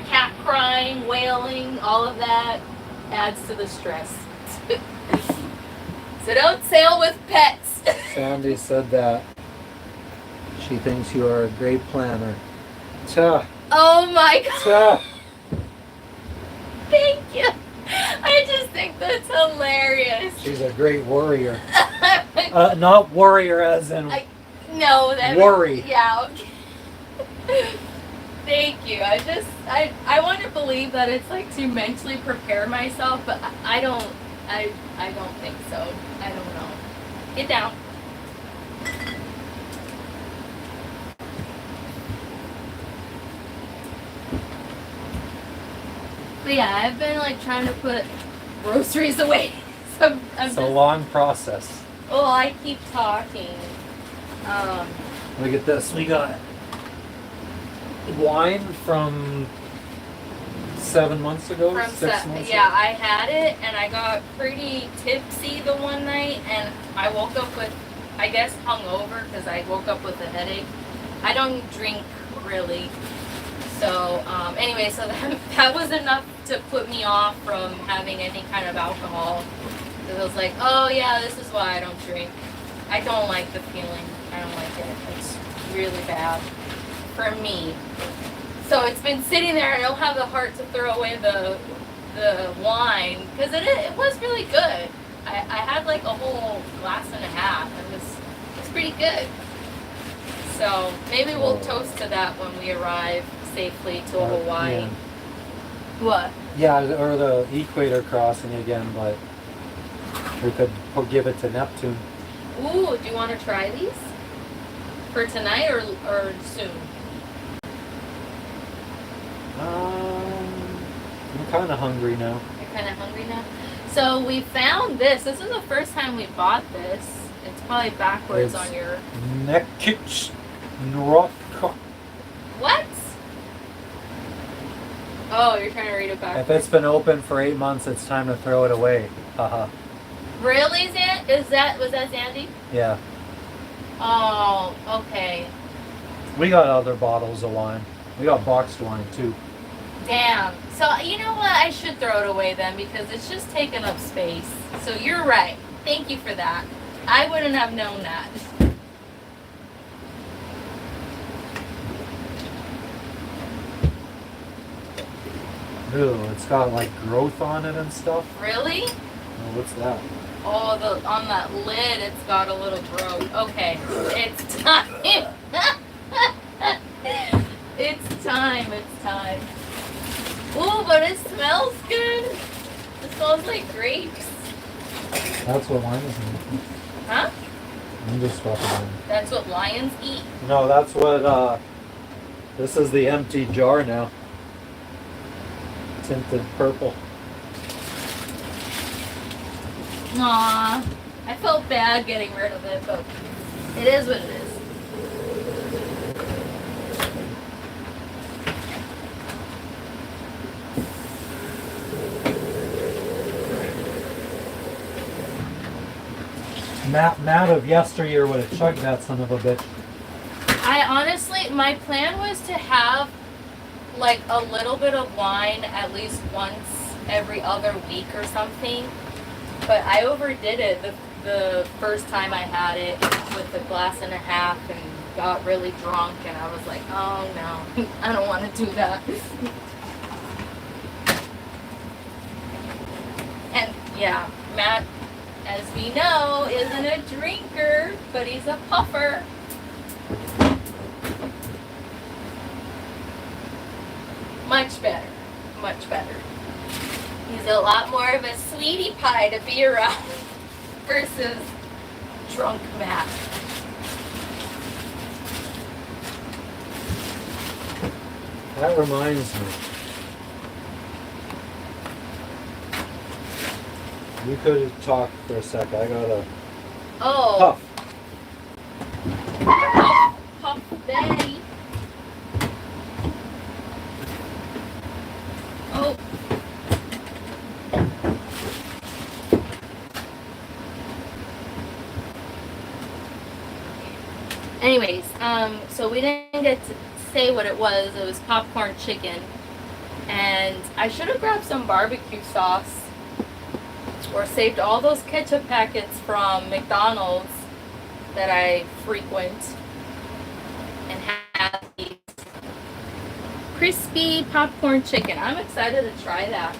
cat crying, wailing, all of that adds to the stress. So don't sail with pets. Sandy said that she thinks you are a great planner. Ta. Oh my god. Ta. Thank you. I just think that's hilarious. She's a great warrior. Not warrior as in No, that worry. Yeah. Thank you. I want to believe that it's like to mentally prepare myself, but I don't think so. I don't know. Get down. But yeah, I've been like trying to put groceries away. So It's a long process. Oh, I keep talking. Look at this. We got wine from 7 months ago. 6 months Yeah, ago. I had it and I got pretty tipsy the one night, and I woke up with, I guess, hungover because I woke up with a headache. I don't drink really. So anyway, so that was enough to put me off from having any kind of alcohol. Because I was like, oh yeah, this is why I don't drink. I don't like the feeling. I don't like it. It's really bad for me. So it's been sitting there, and I don't have the heart to throw away the wine, because it was really good. I had like a whole glass and a half. It was pretty good. So maybe we'll toast to that when we arrive safely to Hawaii. Yeah. What? Yeah, or the equator crossing again, but we could give it to Neptune. Ooh, do you want to try these? For tonight or soon? I'm kind of hungry now. You're kind of hungry now? So we found this. This is the first time we bought this. It's probably backwards It's on your... Nekich Nrokka. What? Oh, you're trying to read it If backwards. it's been open for 8 months, it's time to throw it away. Haha. Really, Zan? Was that Zandy? Yeah. Oh, okay. We got other bottles of wine. We got boxed wine too. Damn. So, you know what? I should throw it away then, because it's just taking up space. So you're right. Thank you for that. I wouldn't have known that. Ew, it's got like growth on it and stuff. Really? Oh, what's that? Oh, on that lid, it's got a little growth. Okay, it's time. It's time. Ooh, but it smells good. It smells like grapes. That's what wine is in. Huh? I'm just fucking. That's what lions eat. No, that's what. This is the empty jar now. Tinted purple. Aw, I felt bad getting rid of it, but it is what it is. Matt of yesteryear would have chugged that son of a bitch. I honestly, my plan was to have like a little bit of wine at least once every other week or something. But I overdid it the first time I had it with a glass and a half and got really drunk, and I was like, oh no, I don't want to do that. And yeah, Matt, as we know, isn't a drinker, but he's a puffer. Much better, much better. He's a lot more of a sweetie pie to be around versus drunk Matt. That reminds me. You could talk for a sec. I got a Oh. puff. Puff Daddy. Oh. Anyways, so we didn't get to say what it was. It was popcorn chicken. And I should have grabbed some barbecue sauce or saved all those ketchup packets from McDonald's that I frequent and have these crispy popcorn chicken. I'm excited to try that.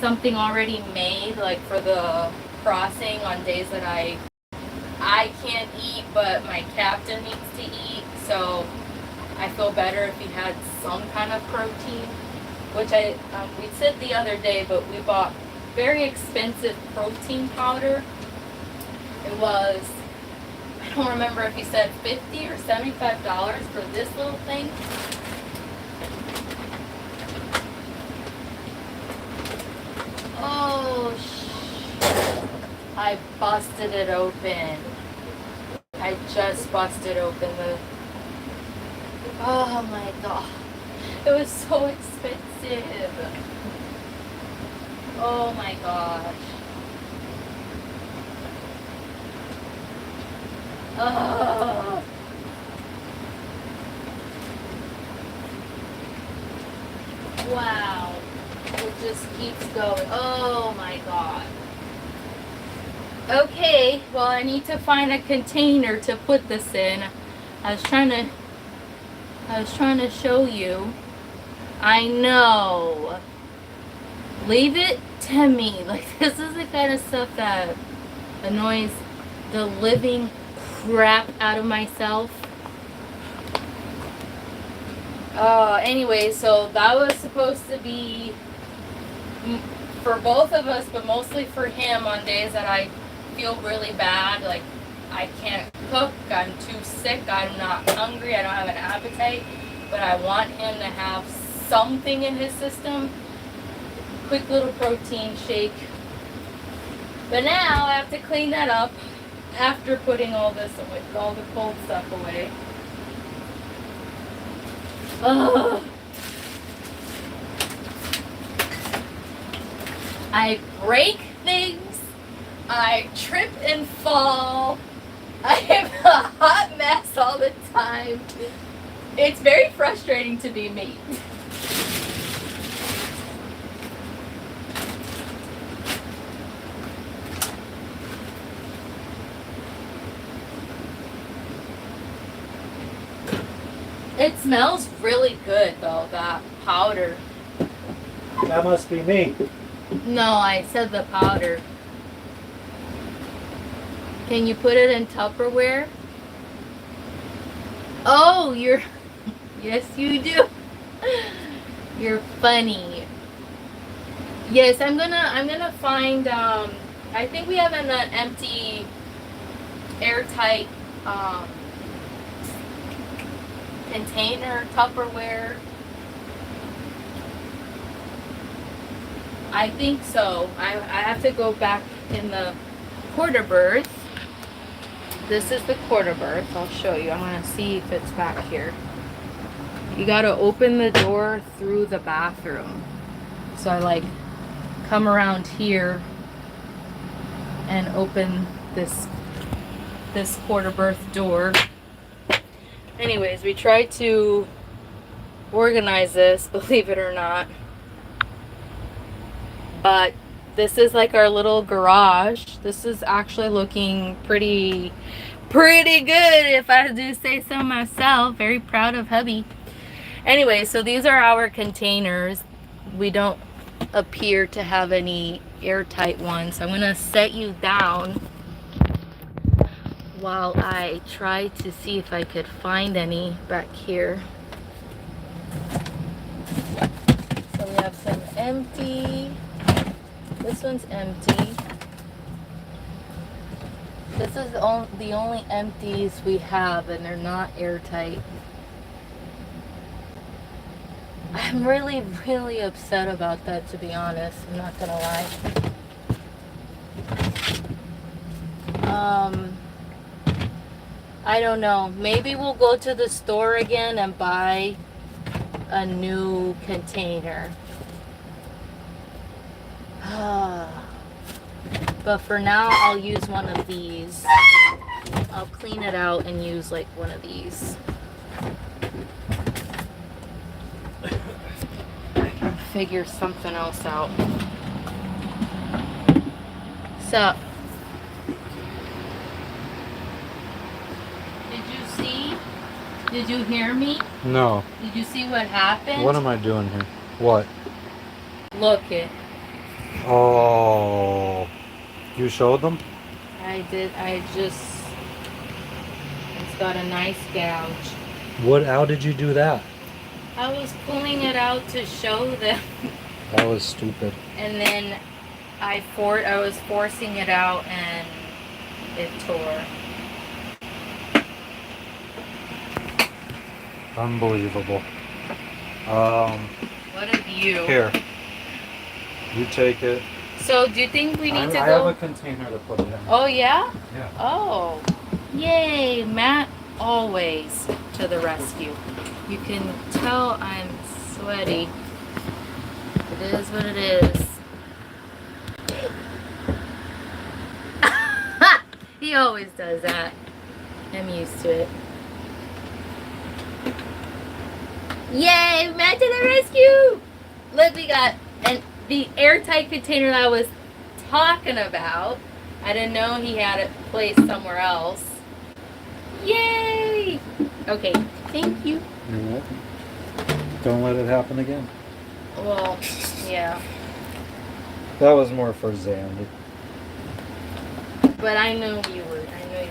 Something already made, like for the crossing on days that I can't eat, but my captain needs to eat, so I feel better if he had some kind of protein, which we said the other day, but we bought very expensive protein powder. It was, I don't remember if he said $50 or $75 for this little thing. Oh, I busted it open. I just busted open the... Oh my god. It was so expensive. Oh my gosh. Oh. Wow. It just keeps going. Oh my god. Okay, well I need to find a container to put this in. I was trying to show you. I know. Leave it to me. Like, this is the kind of stuff that annoys the living crap out of myself. Anyway, so that was supposed to be for both of us, but mostly for him on days that I feel really bad, like I can't cook, I'm too sick, I'm not hungry, I don't have an appetite, but I want him to have something in his system. Quick little protein shake. But now I have to clean that up after putting all this away, all the cold stuff away. Ugh. I break things. I trip and fall. I am a hot mess all the time. It's very frustrating to be me. It smells really good though, that powder. That must be me. No, I said the powder. Can you put it in Tupperware? Oh, you're... Yes, you do. You're funny. Yes, I'm gonna find, I think we have an empty, airtight, container, Tupperware. I think so. I have to go back in the quarter berth. This is the quarter berth. I'll show you. I'm going to see if it's back here. You got to open the door through the bathroom. So I like come around here and open this quarter berth door. Anyways, we tried to organize this, believe it or not. But this is like our little garage. This is actually looking pretty good, if I do say so myself. Very proud of hubby. Anyway, so these are our containers. We don't appear to have any airtight ones. So I'm gonna set you down while I try to see if I could find any back here. So we have some empty. This one's empty. This is the only empties we have, and they're not airtight. I'm really upset about that, to be honest. I'm not gonna lie. I don't know. Maybe we'll go to the store again and buy a new container. But for now, I'll use one of these. I'll clean it out and use like one of these. I can figure something else out. So, did you see? Did you hear me? No. Did you see what happened? What am I doing here? What? Look it. Oh. You showed them? I did. It's got a nice gouge. How did you do that? I was pulling it out to show them. That was stupid. And then I was forcing it out and it tore. Unbelievable. What a view. Here. You take it. So do you think we need to I go? have a container to put it in. Oh yeah? Yeah. Oh. Yay, Matt always to the rescue. You can tell I'm sweaty. It is what it is. He always does that. I'm used to it. Yay, Matt to the rescue! Look, we got the airtight container that I was talking about. I didn't know he had it placed somewhere else. Yay! Okay, thank you. You're welcome. Don't let it happen again. Well, yeah. That was more for Zandy. But I know you were joking.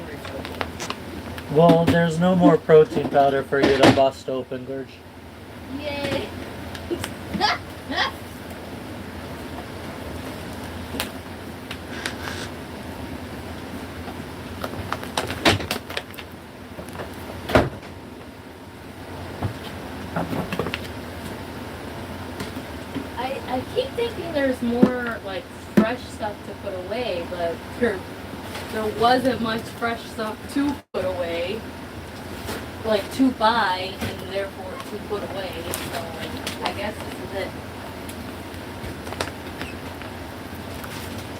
Well, there's no more protein powder for you to bust open, Gorge. Yay! I keep thinking there's more like fresh stuff to put away, but there wasn't much fresh stuff to put away, like to buy and therefore to put away. So I guess this is it.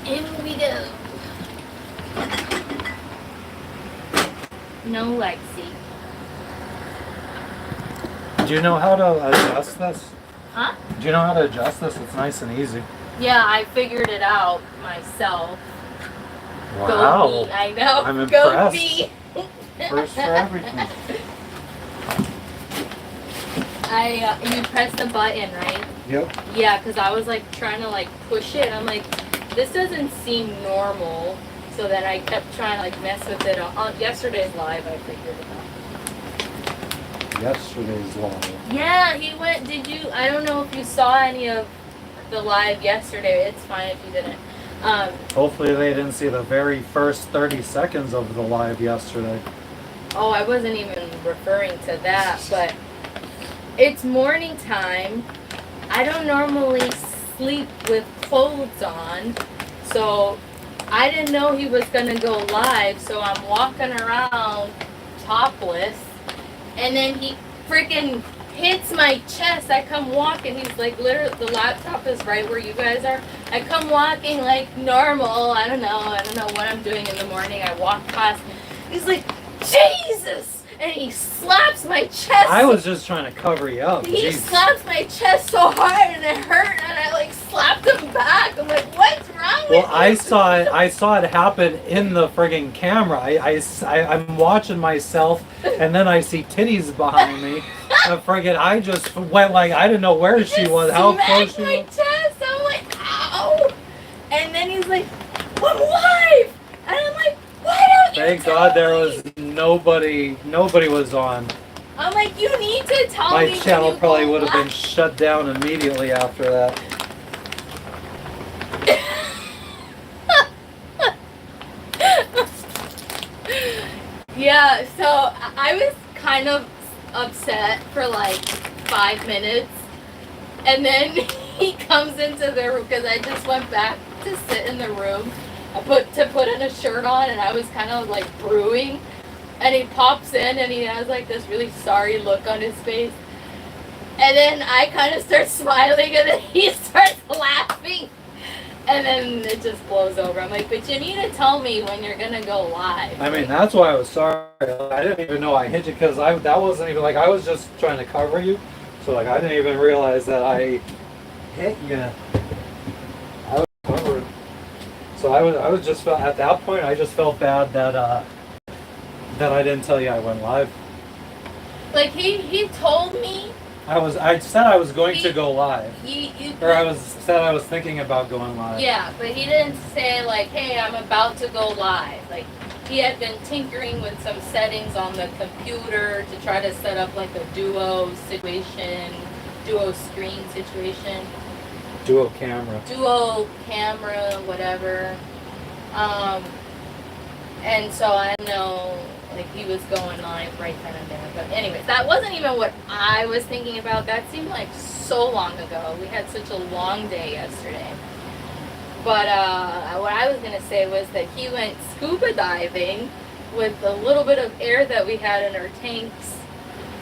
In we go. No Lexi. Do you know how to adjust this? Huh? Do you know how to adjust this? It's nice and easy. Yeah, I figured it out myself. Wow. Go me. I know. I'm Go impressed. me. First for everything. You press the button, right? Yep. Yeah, because I was like trying to like push it. I'm like, this doesn't seem normal. So then I kept trying to like mess with it. On yesterday's live, I figured it out. Yesterday's live. Yeah, he went. I don't know if you saw any of the live yesterday. It's fine if you didn't. Hopefully they didn't see the very first 30 seconds of the live yesterday. Oh, I wasn't even referring to that, but it's morning time. I don't normally sleep with clothes on, so I didn't know he was gonna go live, so I'm walking around topless, and then he freaking hits my chest. I come walking. He's like, literally, the laptop is right where you guys are. I come walking like normal. I don't know what I'm doing in the morning. I walk past. He's like, Jesus! And he slaps my chest. I was just trying to cover you up. He Jeez. slaps my chest so hard and it hurt, and I like slapped him back. I'm like, what's wrong with you? Well, I saw it happen in the friggin' camera. I'm watching myself, and then I see titties behind me. And friggin', I just went like, I didn't know where she was, how close she my was. chest. I'm like, ow. And then he's like, I'm alive. And I'm like, why don't you Thank tell God there me? was nobody was on. I'm like, you need to tell My me. when channel you probably go would have been live." shut down immediately after that. Yeah, so I was kind of upset for like 5 minutes, and then he comes into the room because I just went back to sit in the room. I put in a shirt on, and I was kind of like brewing, and he pops in and he has like this really sorry look on his face, and then I kind of start smiling, and then he starts laughing. And then it just blows over. I'm like, but you need to tell me when you're gonna go live. I mean, that's why I was sorry. I didn't even know I hit you because that wasn't even like I was just trying to cover you. So like I didn't even realize that I hit you. I was covered. So I was just at that point I just felt bad that I didn't tell you I went live. Like he told me. I said I was going to go live. Or I said I was thinking about going live. Yeah, but he didn't say like, hey, I'm about to go live. Like he had been tinkering with some settings on the computer to try to set up like a duo screen situation. Duo camera. Duo camera, whatever. And so I know like he was going live right then and there. But anyways, that wasn't even what I was thinking about. That seemed like so long ago. We had such a long day yesterday. But what I was gonna say was that he went scuba diving with a little bit of air that we had in our tanks.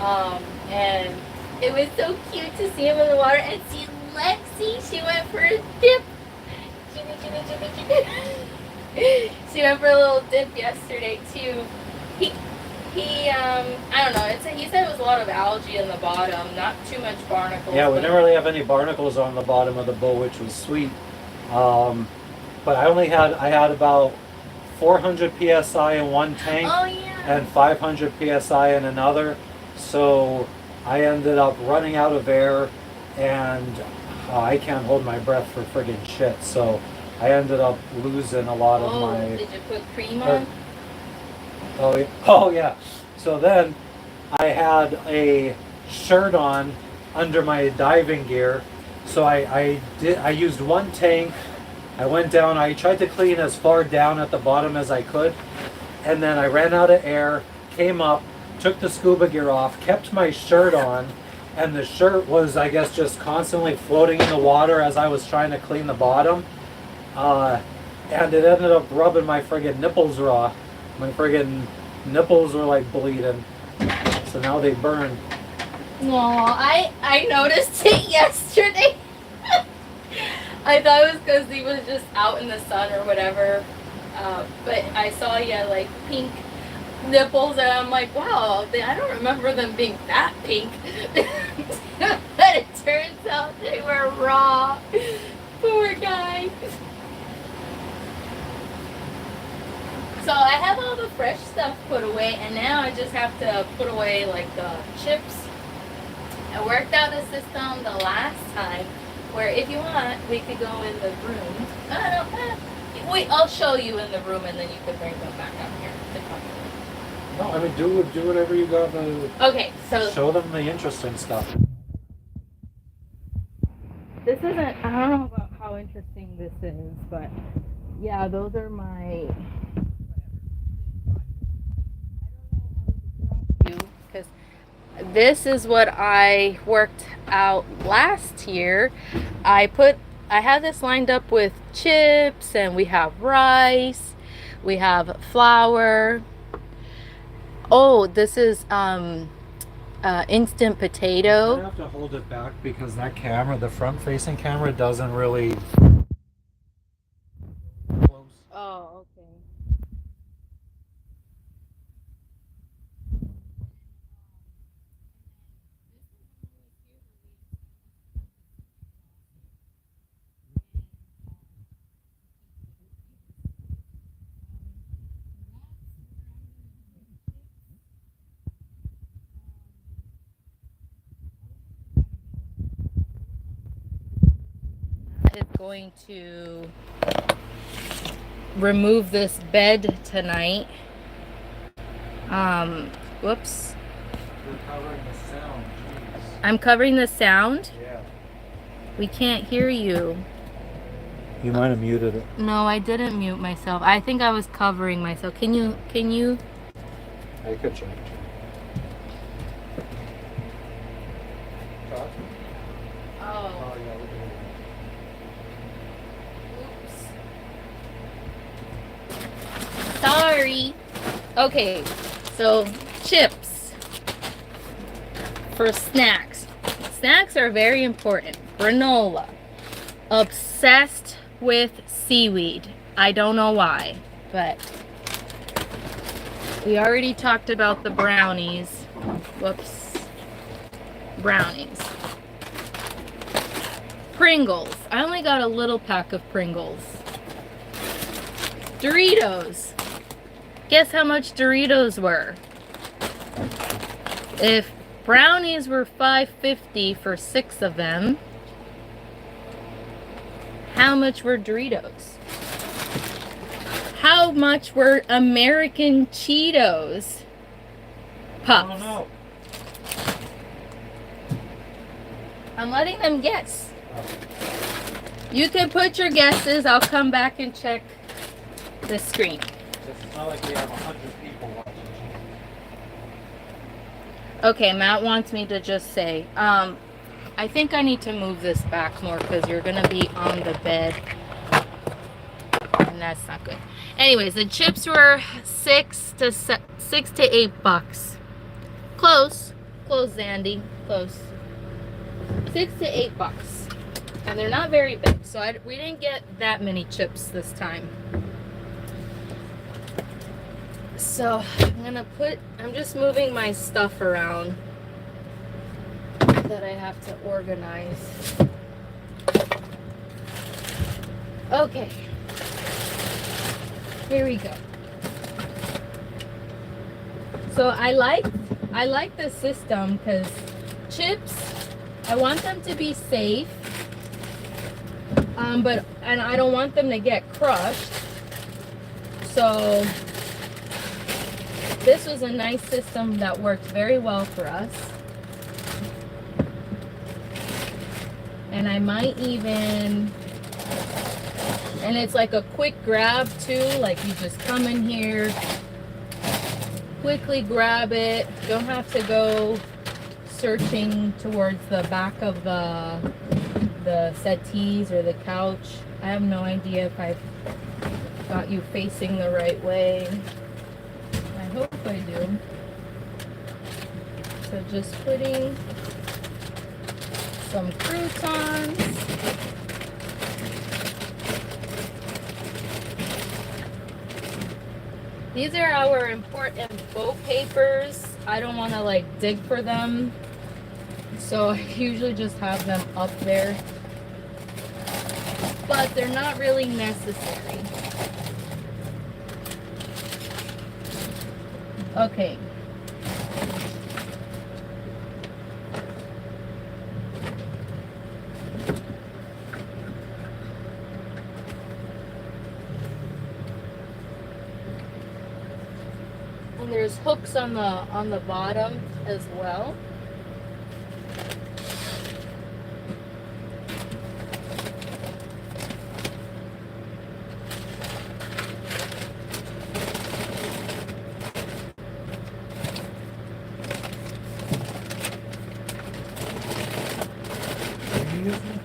And it was so cute to see him in the water and see Lexi. She went for a dip. She went for a little dip yesterday too. He I don't know. He said it was a lot of algae in the bottom, not too much barnacles. Yeah, we didn't really have any barnacles on the bottom of the boat, which was sweet. But I had about 400 psi in one tank and 500 psi in another. So I ended up running out of air, and I can't hold my breath for friggin' shit. So I ended up losing a lot of my. Did you put cream on? Oh yeah. So then I had a shirt on under my diving gear. So I used one tank. I went down. I tried to clean as far down at the bottom as I could, and then I ran out of air. Came up, took the scuba gear off, kept my shirt on, and the shirt was, I guess, just constantly floating in the water as I was trying to clean the bottom. And it ended up rubbing my friggin' nipples raw. My friggin' nipples were like bleeding, so now they burn. No, I noticed it yesterday. I thought it was because he was just out in the sun or whatever. But I saw you had like pink nipples, and I'm like, wow, I don't remember them being that pink. But it turns out they were raw. Poor guy. So I have all the fresh stuff put away, and now I just have to put away like the chips. I worked out a system the last time where if you want, we could go in the room. Wait, I'll show you in the room, and then you can bring them back up here to come. No, I mean do whatever you got to. Okay, so Show them the interesting stuff. this isn't, I don't know about how interesting this is, but yeah, those are my, because this is what I worked out last year. I have this lined up with chips, and we have rice, we have flour. Oh, this is instant I potato. have to hold it back because that camera, the front-facing camera, doesn't really close. Oh, okay. Is going to remove this bed tonight. Whoops. You're covering the sound. Jeez. I'm covering the sound. Yeah. We can't hear you. You might have muted it. No, I didn't mute myself. I think I was covering myself. Can you? I could check. Talk. Oh, Oh yeah, look at oops. Sorry. Okay, so chips for snacks. Snacks are very important. Granola. Obsessed with seaweed. I don't know why, but we already talked about the brownies. Whoops. Brownies. Pringles. I only got a little pack of Pringles. Doritos. Guess how much Doritos were? If brownies were $5.50 for 6 of them, how much were Doritos? How much were American Cheetos? Puffs. I don't know. I'm letting them guess. You can put your guesses. I'll come back and check the screen. It's not like we have 100 people watching. Okay, Matt wants me to just say, I think I need to move this back more because you're going to be on the bed. And that's not good. Anyways, the chips were $6 to $8. Close. Close, Zandy. Close. $6 to $8. And they're not very big, so we didn't get that many chips this time. So I'm just moving my stuff around that I have to organize. Okay. Here we go. So I like the system because chips, I want them to be safe. And I don't want them to get crushed. So this was a nice system that worked very well for us. And I might even, and it's like a quick grab too, like you just come in here, quickly grab it, don't have to go searching towards the back of the settees or the couch. I have no idea if I've got you facing the right way. I hope I do. So just putting some croutons. These are our important boat papers. I don't want to like dig for them. So I usually just have them up there. But they're not really necessary. Okay. And there's hooks on the bottom as well.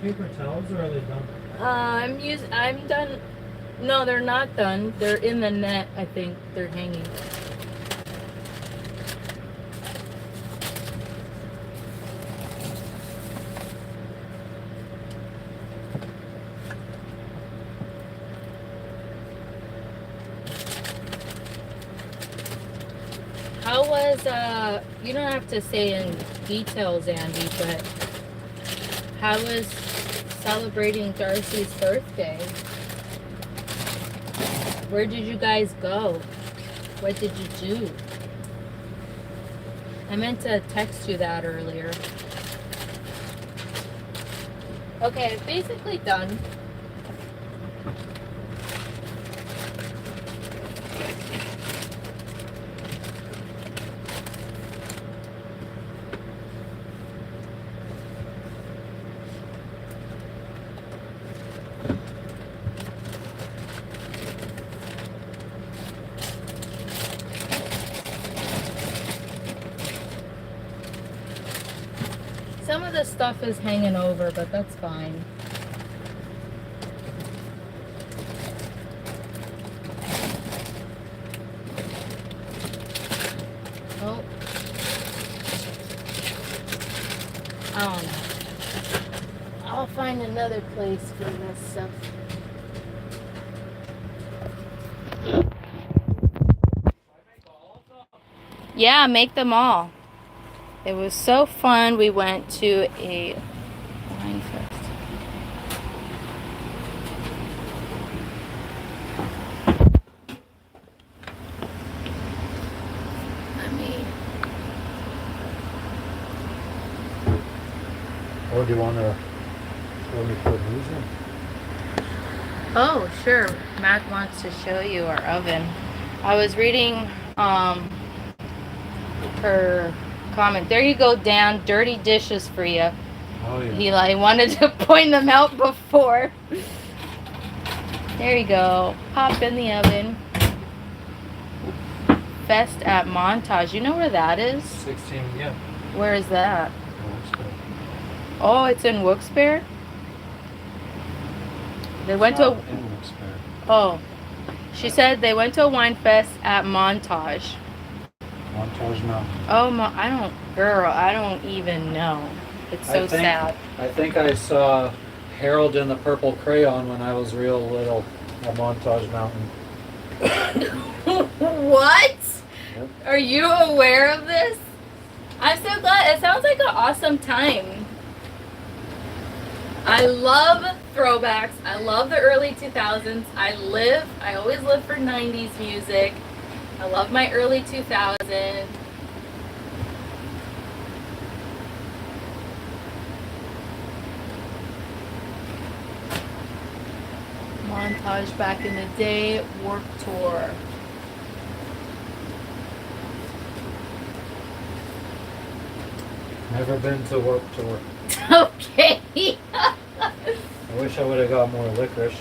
Paper towels, or are they done? I'm done. No, they're not done. They're in the net, I think. They're hanging. was, you don't have to say in details, Andy, but how was celebrating Darcy's birthday? Where did you guys go? What did you do? I meant to text you that earlier. Okay, it's basically done. Some of the stuff is hanging over, but that's fine. Oh. I don't know. I'll find another place for this stuff. Yeah, make them all. It was so fun. We went to a wine fest. Or do you want to show me put music? Oh, sure. Matt wants to show you our oven. I was reading her comment. There you go, Dan. Dirty dishes for you. Oh yeah. He wanted to point them out before. There you go. Pop in the oven. Fest at Montage. You know where that is? 16, yeah. Where is that? Oh, that's good. Oh, it's in Wilkes-Barre? They went Not to... in Wilkes-Barre. Oh. She said they went to a wine fest at Montage. Montage Mountain. Oh, I don't... Girl, I don't even know. It's so sad. I think I saw Harold in the Purple Crayon when I was real little at Montage Mountain. What? Yep. Are you aware of this? I'm so glad. It sounds like an awesome time. I love throwbacks. I love the early 2000s. I always live for 90s music. I love my early 2000s. Montage back in the day, Warped Tour. Never been to Warped Tour. Okay. I wish I would have got more licorice.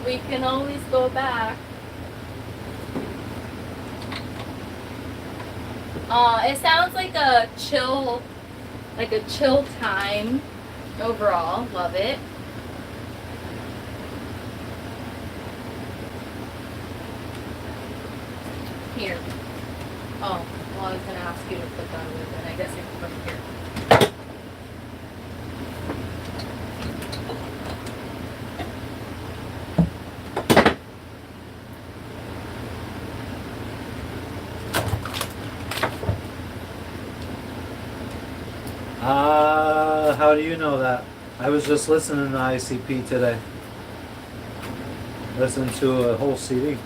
We can always go back. It sounds like a chill time overall. Love it. Here. Oh, well, I was gonna ask you to put that with it. I guess I can put it here. How do you know that? I was just listening to ICP today. Listened to a whole CD.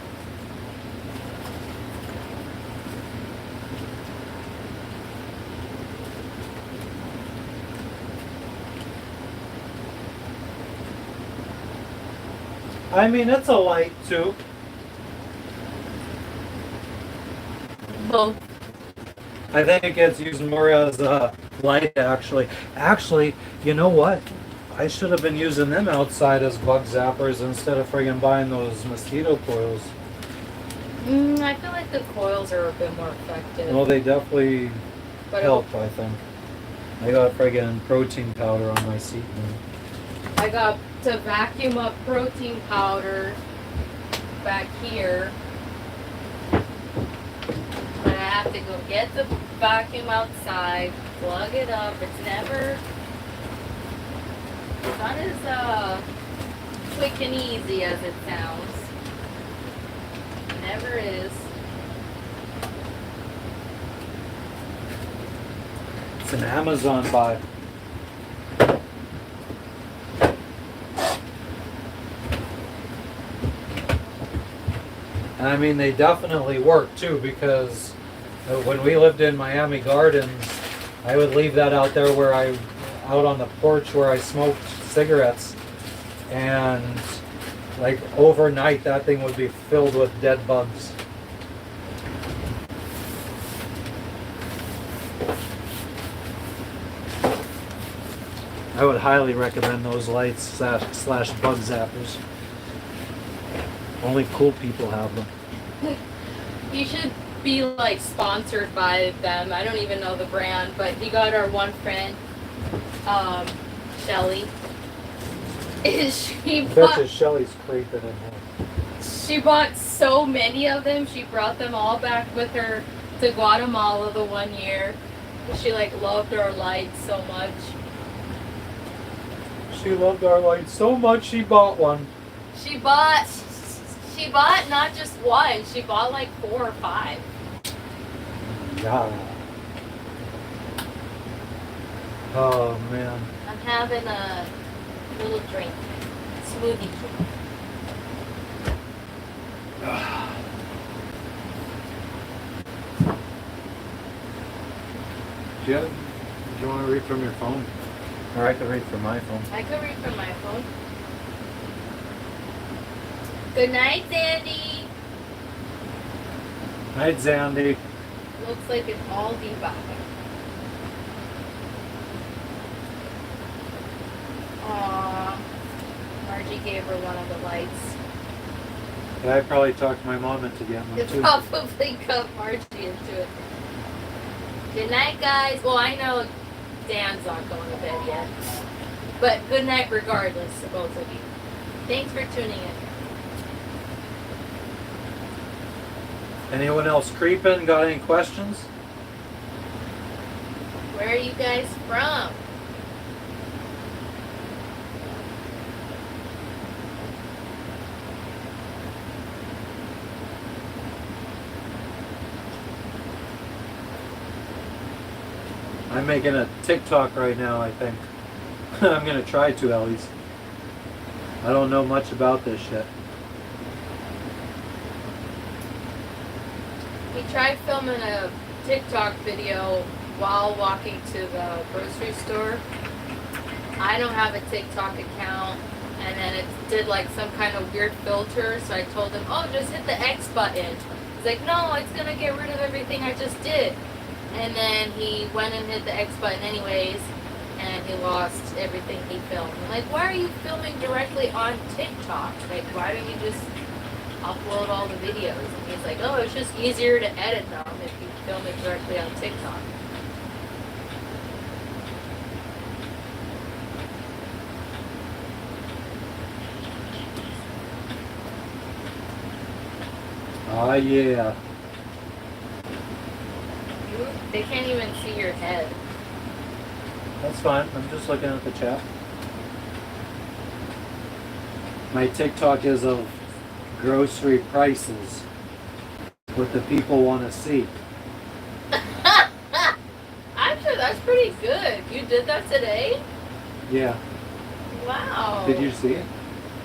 I mean, it's a light too. Both. I think it gets used more as a light, actually. Actually, you know what? I should have been using them outside as bug zappers instead of friggin' buying those mosquito coils. I feel like the coils are a bit more effective. Well, they definitely But help, I think. I got friggin' protein powder on my seat now. I got to vacuum up protein powder back here. But I have to go get the vacuum outside, plug it up. It's not as quick and easy as it sounds. It never is. It's an Amazon buy. And I mean, they definitely work too, because when we lived in Miami Gardens, I would leave that out there out on the porch where I smoked cigarettes, and like overnight that thing would be filled with dead bugs. I would highly recommend those lights slash bug zappers. Only cool people have them. You should be like sponsored by them. I don't even know the brand, but he got our one friend, Shelly. Shelly's creeping in here. She bought so many of them. She brought them all back with her to Guatemala the one year. She like loved our lights so much. She loved our lights so much she bought one. She bought not just one. She bought like 4 or 5. Yeah. Oh man. I'm having a little drink, smoothie. Do you want to read from your phone? Or I can read from my phone. I could read from my phone. Good night, Sandy. Night, Zandy. Looks like an Aldi buy. Aww. Margie gave her one of the lights. Yeah, I probably talked my mom into getting them It too. probably got Margie into it. Good night, guys. Well, I know Dan's not going to bed yet. But good night regardless to both of you. Thanks for tuning in. Anyone else creeping? Got any questions? Where are you guys from? I'm making a TikTok right now, I think. I'm gonna try to at least. I don't know much about this shit. We tried filming a TikTok video while walking to the grocery store. I don't have a TikTok account, and then it did like some kind of weird filter, so I told him, oh, just hit the X button. He's like, no, it's gonna get rid of everything I just did. And then he went and hit the X button anyways, and he lost everything he filmed. I'm like, why are you filming directly on TikTok? Like, why don't you just upload all the videos? And he's like, oh, it's just easier to edit them if you film it directly on TikTok. Oh yeah. They can't even see your head. That's fine. I'm just looking at the chat. My TikTok is of grocery prices. What the people want to see. Actually, that's pretty good. You did that today? Yeah. Wow. Did you see it?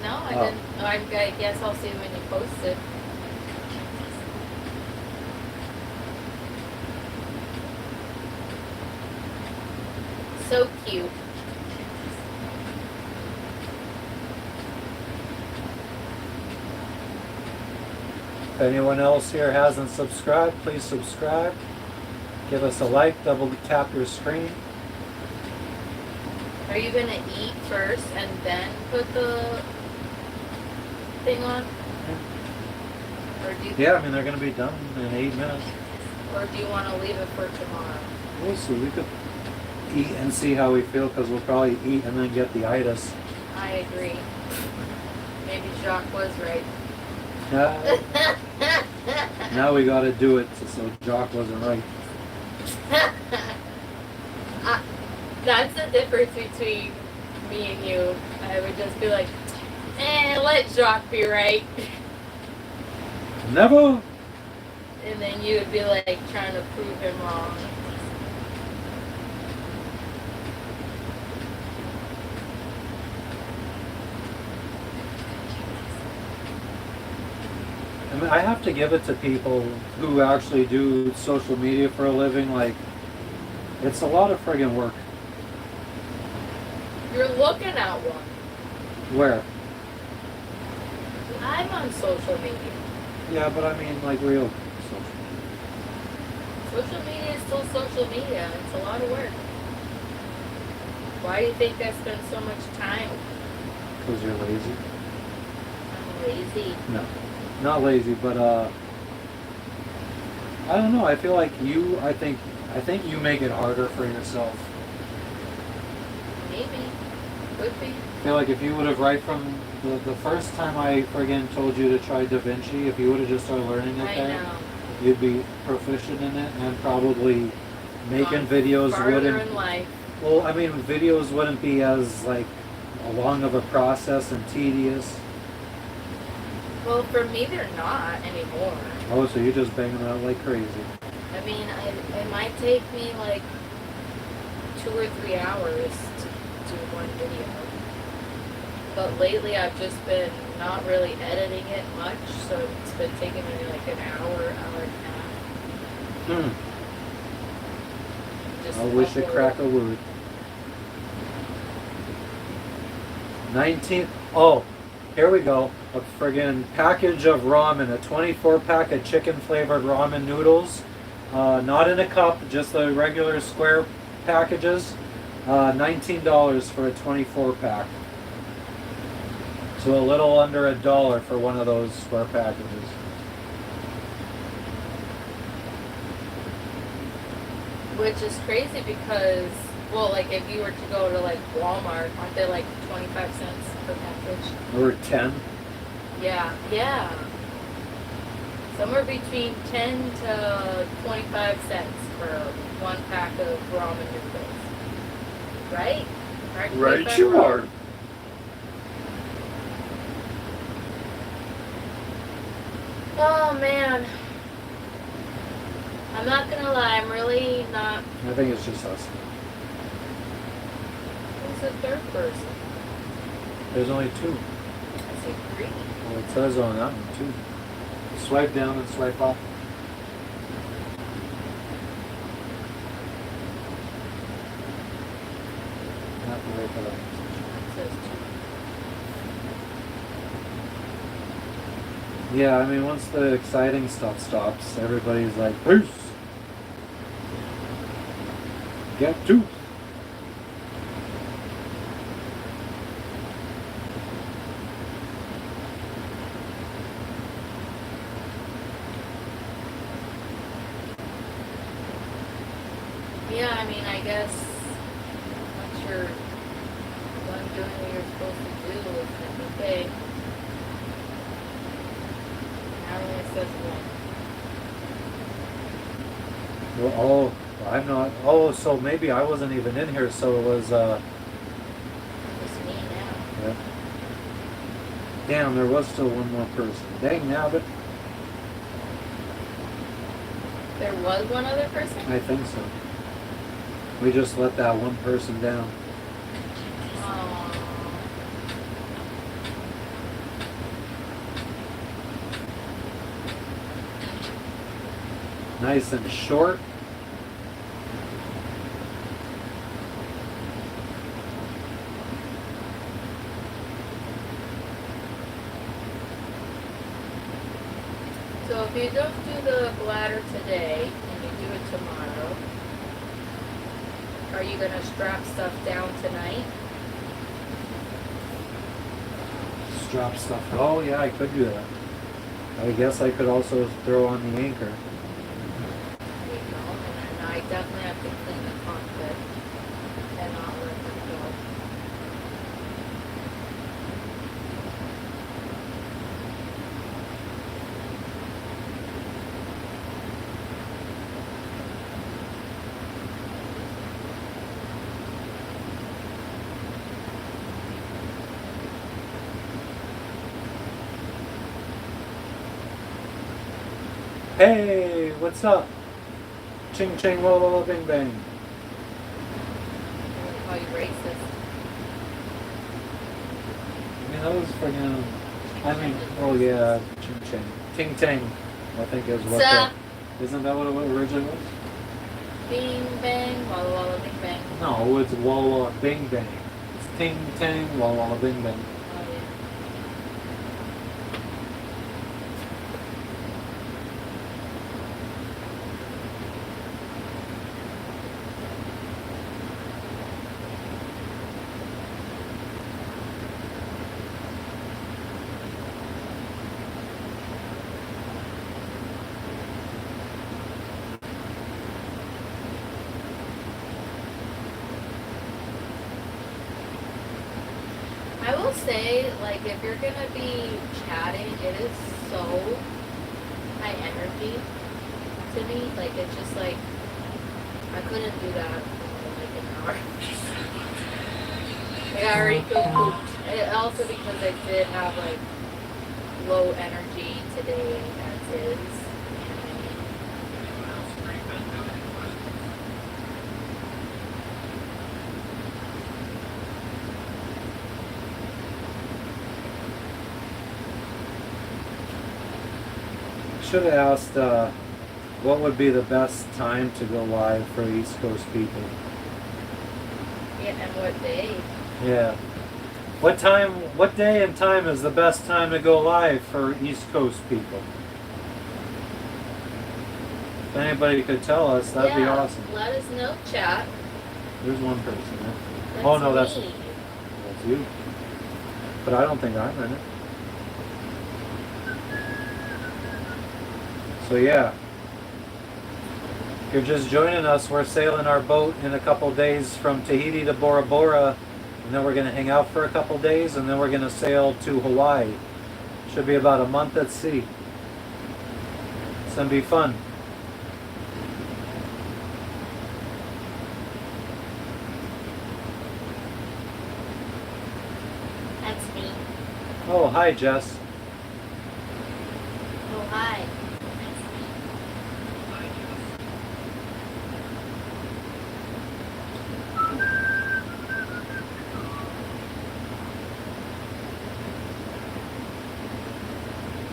No, I Oh. didn't. Oh, I guess I'll see it when you post it. So cute. If anyone else here hasn't subscribed, please subscribe. Give us a like, double tap your screen. Are you gonna eat first and then put the thing on? Or do you, Yeah, I mean, they're going to be done in 8 minutes. or do you want to leave it for tomorrow? We'll see. We could eat and see how we feel, because we'll probably eat and then get the itis. I agree. Maybe Jacques was right. Now we got to do it, so Jock wasn't right. That's the difference between me and you. I would just be like, let Jacques be right. Never. And then you would be like trying to prove him wrong. I mean, I have to give it to people who actually do social media for a living. Like, it's a lot of friggin' work. You're looking at one. Where? I'm on social media. Yeah, but I mean, like, real social media. Social media is still social media. It's a lot of work. Why do you think I spend so much time? Because you're lazy. I'm lazy. No, not lazy, but I don't know. I feel like you. I think you make it harder for yourself. Maybe. Could be. I feel like if you would have right from the first time I friggin' told you to try Da Vinci, if you would have just started learning it I there, know. you'd be proficient in it and probably making videos Farther wouldn't. in life. Well, I mean, videos wouldn't be as like long of a process and tedious. Well, for me, they're not anymore. Oh, so you're just banging out like crazy. I mean, it might take me like 2 or 3 hours to do one video. But lately I've just been not really editing it much, so it's been taking me like an hour, hour and a half. Hmm. Just I wish a upload crack it. a wood. 19. Oh, here we go. A friggin' package of ramen, a 24 pack of chicken flavored ramen noodles. Not in a cup, just the regular square packages. $19 for a 24 pack. So a little under $1 for one of those square packages. Which is crazy because, well, like if you were to go to like Walmart, aren't they like 25 cents per package? Or 10. Yeah, yeah. Somewhere between 10 to 25 cents for one pack of ramen noodles. Right? Correct me if Right, I'm you wrong. are. Oh man. I'm not gonna lie, I'm really not. I think it's just us. Who's the third person? There's only 2. I see 3. Well, it says on that one, 2. Swipe down and swipe up. Not the way for that. It says 2. Yeah, I mean, once the exciting stuff stops, everybody's like, peace! Get 2! Yeah, I mean, I guess once you're done doing what you're supposed to do, it's like, okay. Now it says 1. Well, oh, I'm not. Oh, so maybe I wasn't even in here, so it was, It's me now. yeah. Damn, there was still one more person. Dang, now, but There was one other person? I think so. We just let that one person down. Oh. Nice and short. So if you don't do the bladder today and you do it tomorrow, are you gonna strap stuff down tonight? Strap stuff. Oh, yeah, I could do that. I guess I could also throw on the anchor. You know, and then I definitely have to clean the cockpit and not let it go. Hey, what's up? Ching ching, whoa, whoa, bing bang. I call you racist. I mean, that was friggin'. I mean, oh yeah, ching ching. Ting Tang, I think is what Sup? isn't that what it originally was? Bing bang, walla walla bing bang. No, it's Walla Walla Bing Bang. It's Ting Tang, Walla Walla Bing Bang. Oh yeah. I will say, like, if you're gonna be chatting, it is so high energy to me. Like, it's just like, I couldn't do that for like an hour. Like, I already feel pooped. Also because I did have, like, low energy today as is. Should have asked what would be the best time to go live for East Coast people. Yeah, and what day? Yeah. What day and time is the best time to go live for East Coast people? If anybody could tell us, that'd be awesome. Let us know, chat. There's one person there. That's Oh no, that's me. you. But I don't think I'm in it. So yeah. If you're just joining us, we're sailing our boat in a couple days from Tahiti to Bora Bora, and then we're going to hang out for a couple days, and then we're going to sail to Hawaii. Should be about a month at sea. It's going to be fun. That's me. Oh, hi, Jess. Oh, hi.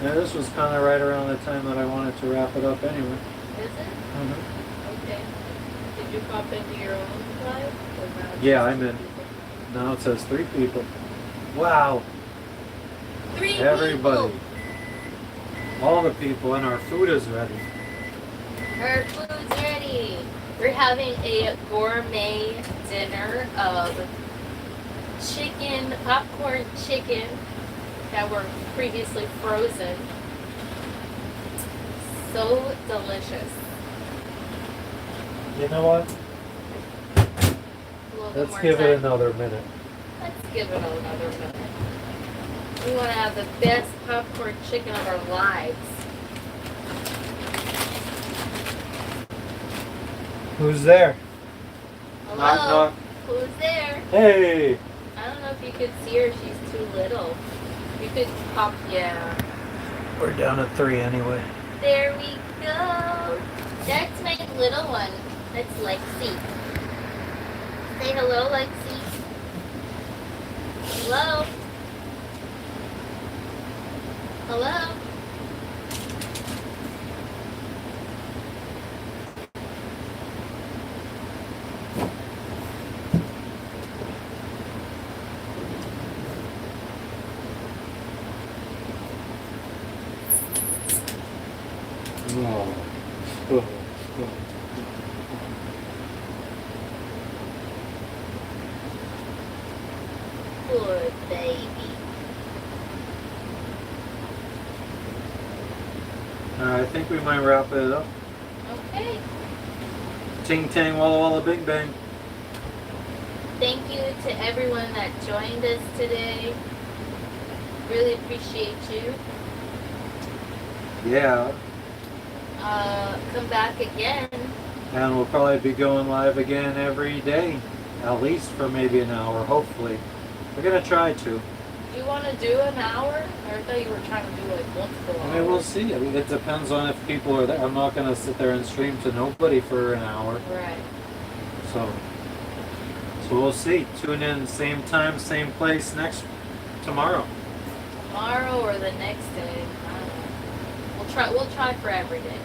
Yeah, this was kind of right around the time that I wanted to wrap it up anyway. Is it? Mm-hmm. Okay. Did you pop into your own live? Or now it's Yeah, just I'm two in. people? Now it says 3 people. Wow. 3 Everybody. people. All the people, and our food is ready. Our food's ready. We're having a gourmet dinner of popcorn chicken that were previously frozen. So delicious. You know what? A little bit Let's more give time. it another minute. Let's give it another minute. We want to have the best popcorn chicken of our lives. Who's there? Hello? Knock, knock. Who's there? Hey! I don't know if you could see her. She's too little. You could pop, yeah. We're down at 3 anyway. There we go. That's my little one. That's Lexi. Say hello, Lexi. Hello? Hello? Oh. Oh. Poor baby. I think we might wrap it up. Okay. Ting tang, walla walla, bing bang. Thank you to everyone that joined us today. Really appreciate you. Yeah. Come back again. And we'll probably be going live again every day. At least for maybe an hour, hopefully. We're going to try to. Do you want to do an hour? Or I thought you were trying to do like multiple hours. I mean, we'll see. I mean, it depends on if people are there. I'm not going to sit there and stream to nobody for an hour. Right. So we'll see. Tune in same time, same place tomorrow. Tomorrow or the next day. I don't know. We'll try for every day.